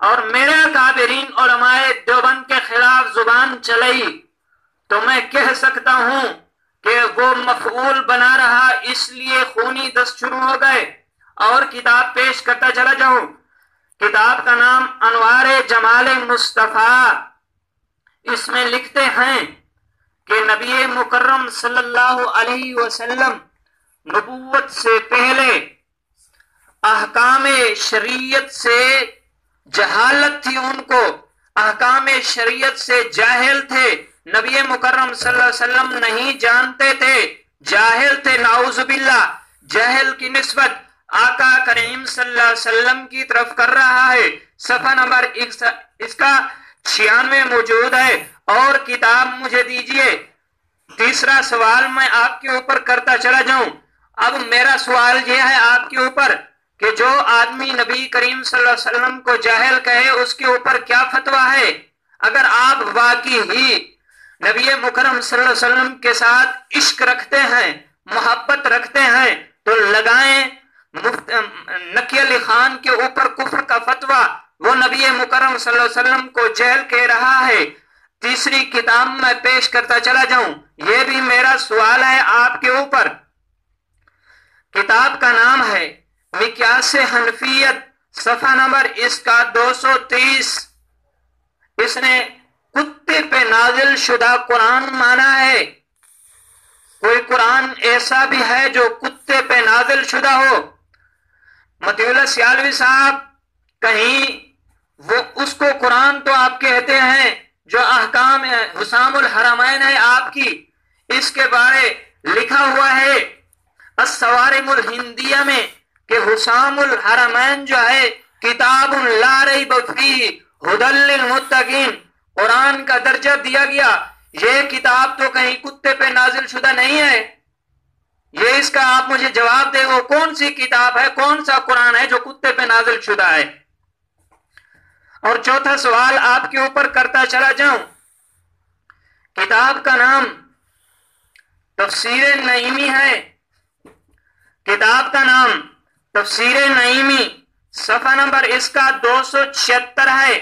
اور میرے اکابرین علماء دیوبند کے خلاف زبان چلائی تو میں کہہ سکتا ہوں کہ وہ مفعول بنا رہا، اس لیے خونی دست شروع ہو گئے۔ اور کتاب پیش کرتا چلا جاؤں، کتاب کا نام انوار جمال مصطفیٰ، اس میں لکھتے ہیں کہ نبی مکرم صلی اللہ علیہ وسلم نبوت سے پہلے احکام شریعت سے جہالت تھی، ان کو احکام شریعت سے جاہل تھے، نبی مکرم صلی اللہ علیہ وسلم نہیں جانتے تھے، جاہل تھے، نعوذ باللہ۔ جاہل کی نسبت آقا کریم صلی اللہ علیہ وسلم کی طرف کر رہا ہے۔ صفحہ نمبر اس کا 96 موجود ہے، اور کتاب مجھے دیجئے۔ تیسرا سوال میں آپ کے اوپر کرتا چلا جاؤں۔ اب میرا سوال یہ ہے آپ کے اوپر کہ جو آدمی نبی کریم صلی اللہ علیہ وسلم کو جاہل کہے اس کے اوپر کیا فتویٰ ہے؟ اگر آپ واقعی ہی نبی مکرم صلی اللہ علیہ وسلم کے ساتھ عشق رکھتے ہیں، محبت رکھتے ہیں، تو لگائیں نقی علی خان کے اوپر کفر کا فتویٰ، وہ نبی مکرم صلی اللہ علیہ وسلم کو جاہل کہہ رہا ہے۔ تیسری کتاب میں پیش کرتا چلا جاؤں، یہ بھی میرا سوال ہے آپ کے اوپر۔ کتاب کا نام ہے مقیاس حنفیت، صفحہ نمبر اس کا 230۔ اس نے کتے پہ نازل شدہ قرآن مانا ہے۔ کوئی قرآن ایسا بھی ہے جو کتے پہ نازل شدہ ہو؟ مطیع اللہ سیالوی صاحب، کہیں وہ اس کو قرآن تو آپ کہتے ہیں جو احکام حسام الحرمین ہے آپ کی، اس کے بارے لکھا ہوا ہے الصوارم الہندیہ میں کہ حسام الحرمین جو ہے کتاب لا ریب فیہ ھدی للمتقین، قرآن کا درجہ دیا گیا۔ یہ کتاب تو کہیں کتے پہ نازل شدہ نہیں ہے، یہ اس کا آپ مجھے جواب دے، وہ کون سی کتاب ہے، کون سا قرآن ہے جو کتے پہ نازل شدہ ہے؟ اور چوتھا سوال آپ کے اوپر کرتا چلا جاؤں، کتاب کا نام تفسیر نعیمی ہے، کتاب کا نام تفسیر نعیمی، صفحہ نمبر اس کا 276 ہے۔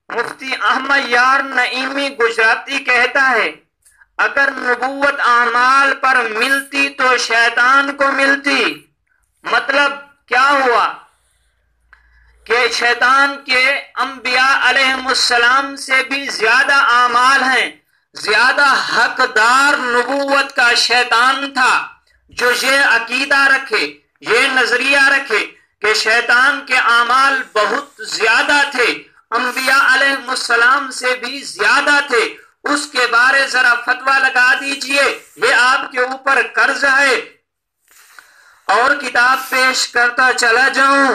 مفتی احمد یار نعیمی گجراتی کہتا ہے اگر نبوت اعمال پر ملتی تو شیطان کو ملتی۔ مطلب کیا ہوا کہ شیطان کے انبیاء علیہ السلام سے بھی زیادہ اعمال ہیں، زیادہ حقدار نبوت کا شیطان تھا، جو یہ عقیدہ رکھے، یہ نظریہ رکھے کہ شیطان کے اعمال بہت زیادہ تھے، انبیاء علیہ السلام سے بھی زیادہ تھے، اس کے بارے ذرا فتویٰ لگا دیجئے، یہ آپ کے اوپر قرض ہے۔ اور کتاب پیش کرتا چلا جاؤں،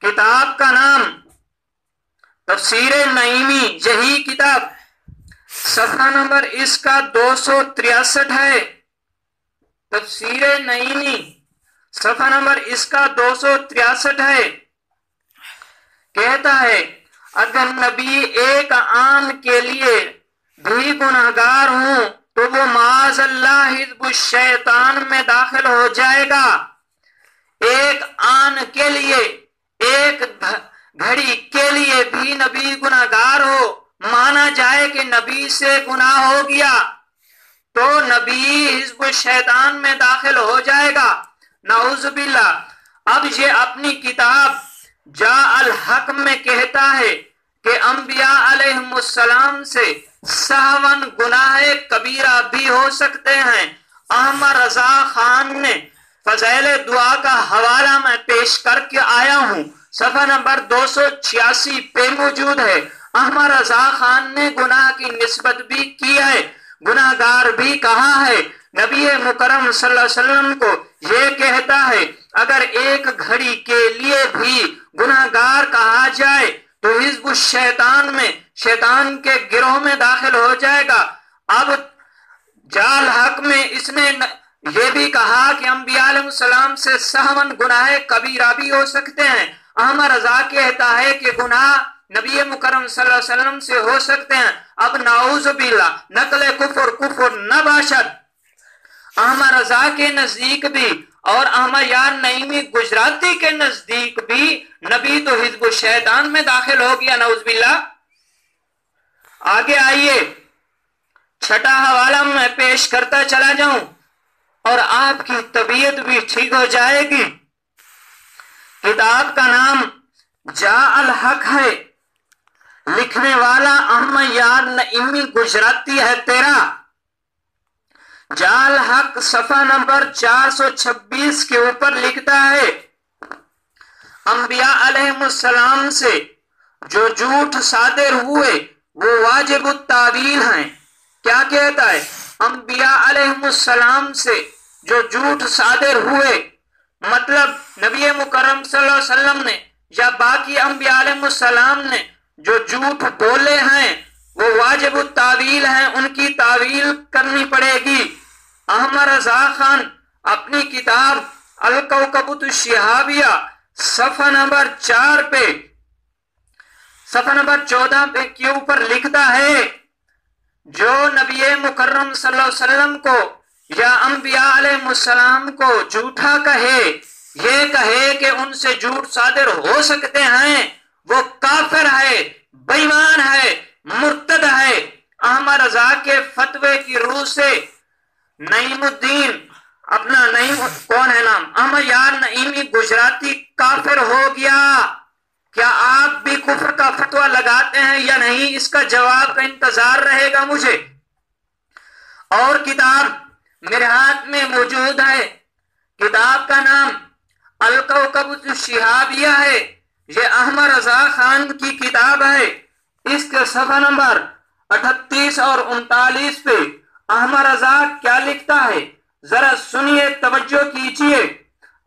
کتاب کا نام تفسیر نعیمی، یہی کتاب، صفحہ نمبر اس کا 263 ہے۔ تفسیر نعیمی، صفحہ نمبر اس کا 263 ہے۔ کہتا ہے اگر نبی ایک آن کے لیے بھی گناہگار ہوں تو وہ معاذ اللہ حزب الشیطان میں داخل ہو جائے گا۔ ایک آن کے لیے، ایک گھڑی کے لیے بھی نبی گناہگار ہو، مانا جائے کہ نبی سے گناہ ہو گیا تو نبی حزب الشیطان میں داخل ہو جائے گا، نعوذ باللہ۔ اب یہ اپنی کتاب جا الحق میں کہتا ہے کہ انبیاء علیہ السلام سے سہون گناہ کبیرہ بھی ہو سکتے ہیں، احمد رضا خان نے فضائل دعا کا حوالہ میں پیش کر کے آیا ہوں، صفحہ نمبر 286 پہ موجود ہے۔ احمد رضا خان نے گناہ کی نسبت بھی کی ہے، گناہ گار بھی کہا ہے۔ نبی مکرم صلی اللہ علیہ وسلم کو یہ کہتا ہے اگر ایک گھڑی کے لیے بھی گناہ گار کہا جائے تو حزب الشیطان میں شیطان کے گروہ میں داخل ہو جائے گا۔ اب جال حق میں اس نے یہ بھی کہا کہ انبیاء علیہ السلام سے سہون گناہ کبیرہ بھی ہو سکتے ہیں۔ احمد رضا کہتا ہے کہ گناہ نبی مکرم صلی اللہ علیہ وسلم سے ہو سکتے ہیں۔ اب نعوذ باللہ نقل کفر نہ باشد۔ احمد رضا کے نزدیک بھی اور احمد یار نعیمی گجراتی کے نزدیک بھی نبی تو حزب الشیطان میں داخل ہو گیا، نعوذ باللہ۔ آگے آئیے، چھٹا حوالہ میں پیش کرتا چلا جاؤں اور آپ کی طبیعت بھی ٹھیک ہو جائے گی۔ کتاب کا نام جاء الحق ہے، لکھنے والا احمد یار نعیمی گجراتی ہے تیرا۔ جاء الحق صفحہ نمبر 426 کے اوپر لکھتا ہے انبیاء علیہ السلام سے جو جھوٹ صادر ہوئے وہ واجب التعویل ہیں۔ کیا کہتا ہے؟ انبیاء علیہ السلام سے جو جھوٹ صادر ہوئے، مطلب نبی مکرم صلی اللہ علیہ وسلم نے یا باقی انبیاء علیہ السلام نے جو جھوٹ بولے ہیں وہ واجب التعویل ہیں، ان کی تعویل کرنی پڑے گی۔ احمد رضا خان اپنی کتاب الکوکبۃ الشہابیہ صفحہ نمبر 4 پہ صفحہ نمبر 14 پہ کے اوپر لکھتا ہے جو نبی مکرم صلی اللہ علیہ وسلم کو یا انبیاء علیہ السلام کو جھوٹا کہے، یہ کہے کہ ان سے جھوٹ صادر ہو سکتے ہیں، وہ کافر ہے، بے ایمان ہے، مرتد ہے۔ احمد رضا کے فتوے کی روح سے نعیم الدین اپنا نعیم کون ہے نام احمد یار نعیمی گجراتی کافر ہو گیا۔ کیا آپ بھی کفر کا فتویٰ لگاتے ہیں یا نہیں؟ اس کا جواب کا انتظار رہے گا مجھے۔ اور کتاب میرے ہاتھ میں موجود ہے، کتاب کا نام الکوکبۃ الشہابیہ ہے، یہ احمد رضا خان کی کتاب ہے۔ اس کے صفحہ نمبر 38 اور 39 پہ احمد رضا کیا لکھتا ہے ذرا سنیے، توجہ کیجئے۔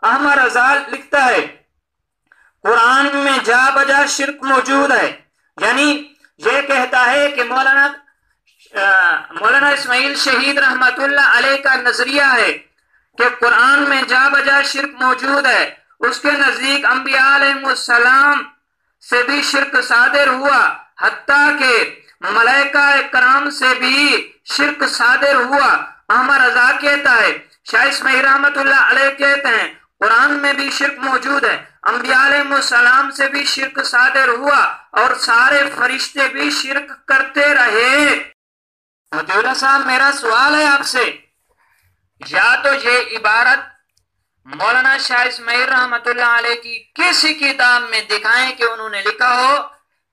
احمد رضا لکھتا ہے قرآن میں جا بجا شرک موجود ہے، یعنی یہ کہتا ہے کہ مولانا اسماعیل شہید رحمت اللہ علیہ کا نظریہ ہے کہ قرآن میں جا بجا شرک موجود ہے۔ اس کے نزدیک انبیاء علیہ السلام سے بھی شرک صادر ہوا، حتیٰ کہ ملائکہ کرام سے بھی شرک صادر ہوا۔ احمد رضا کہتا ہے، شاہ اسماعیل رحمت اللہ علیہ کہتے ہیں قرآن میں بھی شرک موجود ہے، انبیاء علیہ السلام سے بھی شرک صادر ہوا اور سارے فرشتے بھی شرک کرتے رہے۔ مدیولہ صاحب میرا سوال ہے آپ سے، یا تو یہ عبارت مولانا شاہ اسماعیل رحمت اللہ علیہ کی کسی کتاب میں دکھائیں کہ انہوں نے لکھا ہو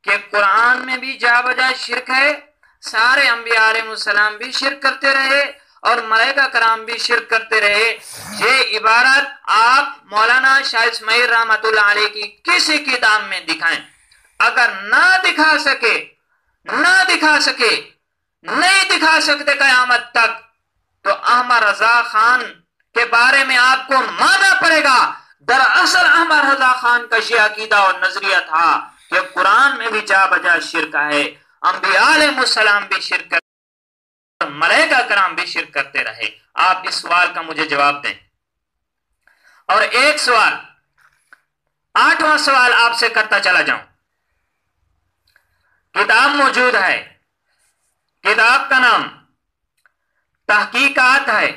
کہ قرآن میں بھی جا بجا شرک ہے، سارے انبیاء علیہ السلام بھی شرک کرتے رہے اور ملائکہ کرام بھی شرک کرتے رہے۔ یہ عبارت آپ مولانا شاہ اسماعیل رحمت اللہ علیہ کی کسی کتاب میں دکھائیں۔ اگر نہ دکھا سکے نہیں دکھا سکتے قیامت تک تو احمد رضا خان کے بارے میں آپ کو ماننا پڑے گا۔ دراصل احمد رضا خان کا یہ عقیدہ اور نظریہ تھا کہ قرآن میں بھی جا بجا شرک ہے، انبیاء علیہ السلام بھی شرک کرتے، ملائکہ کرام بھی شرک کرتے رہے۔ آپ اس سوال کا مجھے جواب دیں۔ اور ایک سوال، 8واں سوال آپ سے کرتا چلا جاؤں۔ کتاب موجود ہے، کتاب کا نام تحقیقات ہے،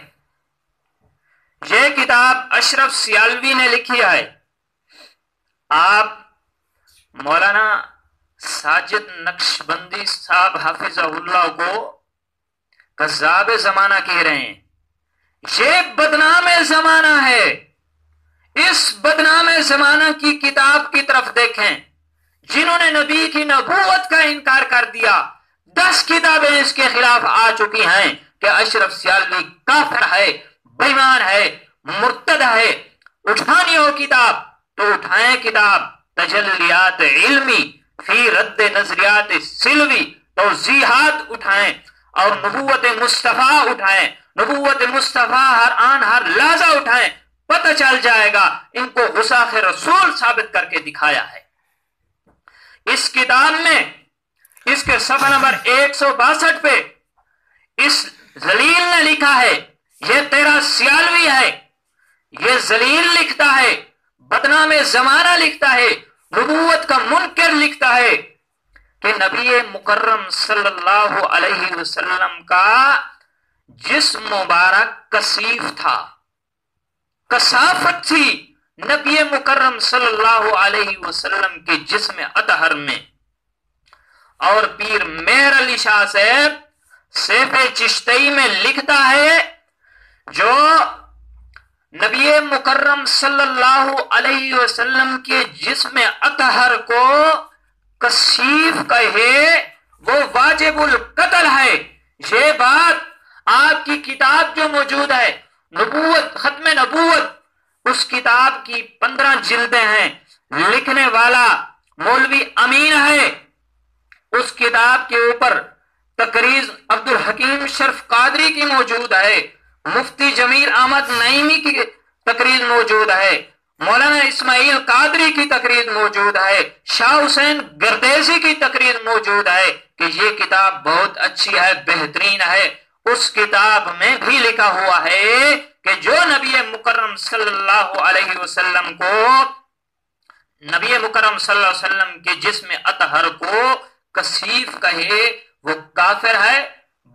یہ کتاب اشرف سیالوی نے لکھی ہے۔ آپ مولانا ساجد نقشبندی صاحب حافظہ اللہ کو کذاب زمانہ کہہ رہے ہیں، یہ بدنام زمانہ ہے۔ اس بدنام زمانہ کی کتاب کی طرف دیکھیں، جنہوں نے نبی کی نبوت کا انکار کر دیا۔ 10 کتابیں اس کے خلاف آ چکی ہیں کہ اشرف سیالوی کافر ہے، بےمان ہے، مرتد ہے، اٹھانی ہو کتاب تو اٹھائیں کتاب تجلیات علمی فی رد نظریات سلوی، توضیحات اٹھائیں اور نبوت مصطفیٰ اٹھائیں، نبوت مصطفیٰ ہر آن ہر لحظہ اٹھائیں، پتہ چل جائے گا ان کو غصاخ رسول ثابت کر کے دکھایا ہے۔ اس کتاب میں اس کے صفحہ نمبر 162 پہ اس ذلیل نے لکھا ہے، یہ تیرا سیالوی ہے، یہ ذلیل لکھتا ہے، بدنام زمانہ لکھتا ہے، نبوت کا منکر لکھتا ہے کہ نبی مکرم صلی اللہ علیہ وسلم کا جسم مبارک کثیف تھا، کثافت تھی نبی مکرم صلی اللہ علیہ وسلم کے جسم اطہر میں۔ اور پیر مہر علی شاہ صاحب سیف چشتی میں لکھتا ہے جو نبی مکرم صلی اللہ علیہ وسلم کے جسم اطہر کو کثیف کہے وہ واجب القتل ہے۔ یہ بات آپ کی کتاب جو موجود ہے نبوت، ختم نبوت، اس کتاب کی 15 جلدیں ہیں، لکھنے والا مولوی امین ہے، اس کتاب کے اوپر تقریر عبد الحکیم شرف قادری کی موجود ہے، مفتی جمیل احمد نعیمی کی تقریر موجود ہے، مولانا اسماعیل قادری کی تقریر موجود ہے، شاہ حسین گردیزی کی تقریر موجود ہے کہ یہ کتاب بہت اچھی ہے، بہترین ہے۔ اس کتاب میں بھی لکھا ہوا ہے کہ جو نبی مکرم صلی اللہ علیہ وسلم کو، نبی مکرم صلی اللہ علیہ وسلم کے جسم اطہر کو کثیف کہے وہ کافر ہے،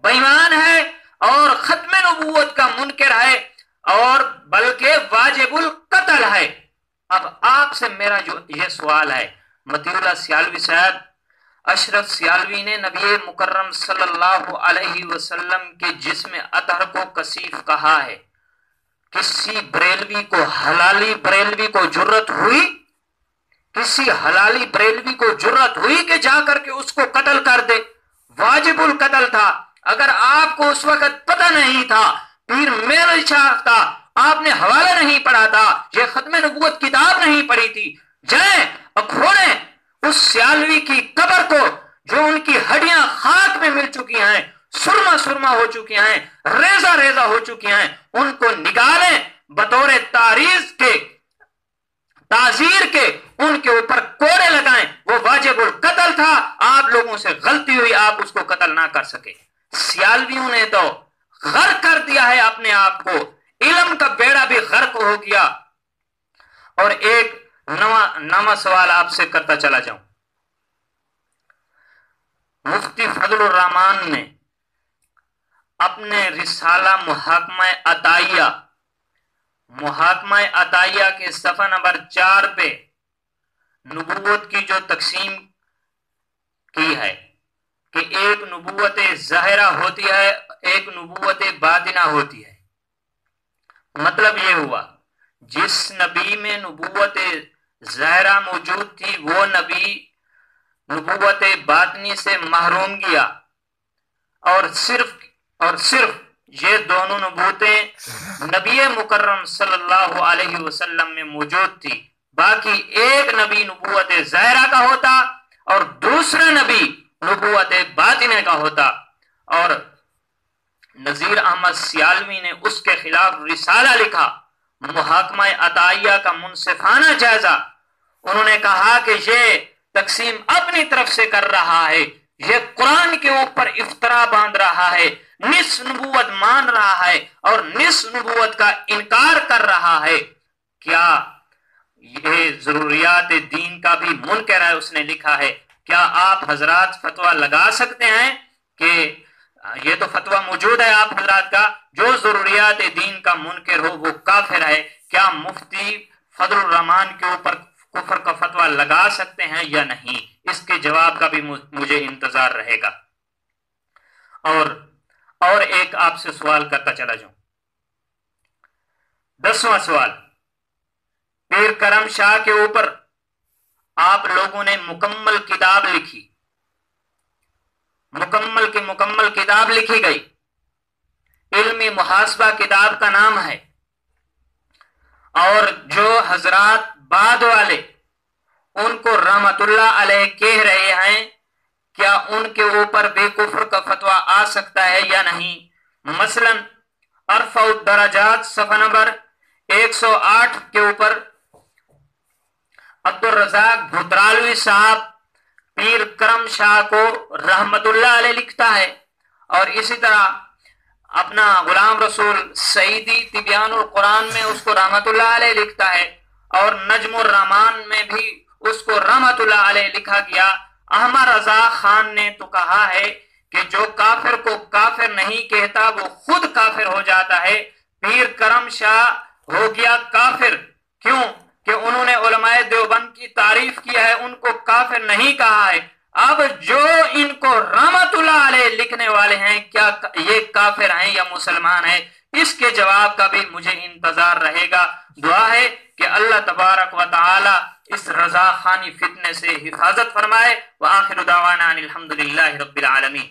بےمان ہے اور ختم نبوت کا منکر ہے اور بلکہ واجب القتل ہے۔ اب آپ سے میرا جو یہ سوال ہے، مطیع اللہ سیالوی صاحب، اشرف سیالوی نے نبی مکرم صلی اللہ علیہ وسلم کے جسم اطہر کو کثیف کہا ہے، کسی بریلوی کو، حلالی بریلوی کو جرت ہوئی، کسی حلالی بریلوی کو جرت ہوئی کہ جا کر کے اس کو قتل کر دے؟ واجب القتل تھا۔ اگر آپ کو اس وقت پتہ نہیں تھا، پیر میرا شاہ تھا، آپ نے حوالہ نہیں پڑھا تھا، یہ ختم نبوت کتاب نہیں پڑھی تھی، جائیں اور کھوڑیں اس سیالوی کی قبر کو جو ان کی ہڈیاں خاک میں مل چکی ہیں، سرما سرما ہو چکی ہیں، ریزہ ریزہ ہو چکی ہیں، ان کو نکالیں بطور تعریض کے، تعزیر کے، ان کے اوپر کوڑے لگائیں۔ وہ واجب القتل تھا، آپ لوگوں سے غلطی ہوئی، آپ اس کو قتل نہ کر سکے۔ سیالویوں نے تو غرق کر دیا ہے اپنے آپ کو، علم کا بیڑا بھی غرق ہو گیا۔ اور ایک نواں سوال آپ سے کرتا چلا جاؤں، مفتی فضل الرحمان نے اپنے رسالہ محاکمہ عطائیہ کے صفحہ نمبر 4 پہ نبوت کی جو تقسیم کی ہے کہ ایک نبوت ظاہرہ ہوتی ہے، ایک نبوت باطنہ ہوتی ہے۔ مطلب یہ ہوا جس نبی میں نبوت ظاہرہ موجود تھی وہ نبی نبوت باطنی سے محروم گیا، اور صرف یہ دونوں نبوتیں نبی مکرم صلی اللہ علیہ وسلم میں موجود تھی۔ باقی ایک نبی نبوت ظاہرہ کا ہوتا اور دوسرا نبی نبوت باطنہ کا ہوتا۔ اور نذیر احمد سیالوی نے اس کے خلاف رسالہ لکھا، محاکمہ عطائیہ کا منصفانہ جائزہ۔ انہوں نے کہا کہ یہ تقسیم اپنی طرف سے کر رہا ہے، یہ قرآن کے اوپر افطرا باندھ رہا ہے، نصف نبوت مان رہا ہے اور نصف نبوت کا انکار کر رہا ہے۔ کیا یہ ضروریات دین کا بھی منکر ہے؟ اس نے لکھا ہے۔ کیا آپ حضرات فتویٰ لگا سکتے ہیں کہ یہ تو فتویٰ موجود ہے آپ حضرات کا، جو ضروریات دین کا منکر ہو وہ کافر ہے؟ کیا مفتی فضل الرحمان کے اوپر کفر کا فتویٰ لگا سکتے ہیں یا نہیں؟ اس کے جواب کا بھی مجھے انتظار رہے گا۔ اور ایک آپ سے سوال کرتا چلا جاؤں، 10واں سوال، پیر کرم شاہ کے اوپر آپ لوگوں نے مکمل کتاب لکھی، مکمل کتاب لکھی گئی، علمی محاسبہ کتاب کا نام ہے، اور جو حضرات بعد والے ان کو رحمت اللہ علیہ کہہ رہے ہیں، کیا ان کے اوپر بے کفر کا فتویٰ آ سکتا ہے یا نہیں؟ مثلا ارفع الدرجات صفحہ نمبر 108 کے اوپر عبدالرزاق بھترالوی صاحب پیر کرم شاہ کو رحمت اللہ علیہ لکھتا ہے، اور اسی طرح اپنا غلام رسول سعیدی تبیان القرآن میں اس کو رحمت اللہ علیہ لکھتا ہے، اور نجم الرحمان میں بھی اس کو رحمت اللہ علیہ لکھا گیا۔ احمد رضا خان نے تو کہا ہے کہ جو کافر کو کافر نہیں کہتا وہ خود کافر ہو جاتا ہے۔ پیر کرم شاہ ہو گیا کافر، کیوں کہ انہوں نے علماء دیوبند کی تعریف کی ہے، ان کو کافر نہیں کہا ہے۔ اب جو ان کو رحمت اللہ علیہ لکھنے والے ہیں، کیا یہ کافر ہیں یا مسلمان ہیں؟ اس کے جواب کا بھی مجھے انتظار رہے گا۔ دعا ہے کہ اللہ تبارک و تعالی اس رضا خانی فتنے سے حفاظت فرمائے۔ وآخر دعوانا ان الحمدللہ رب العالمین۔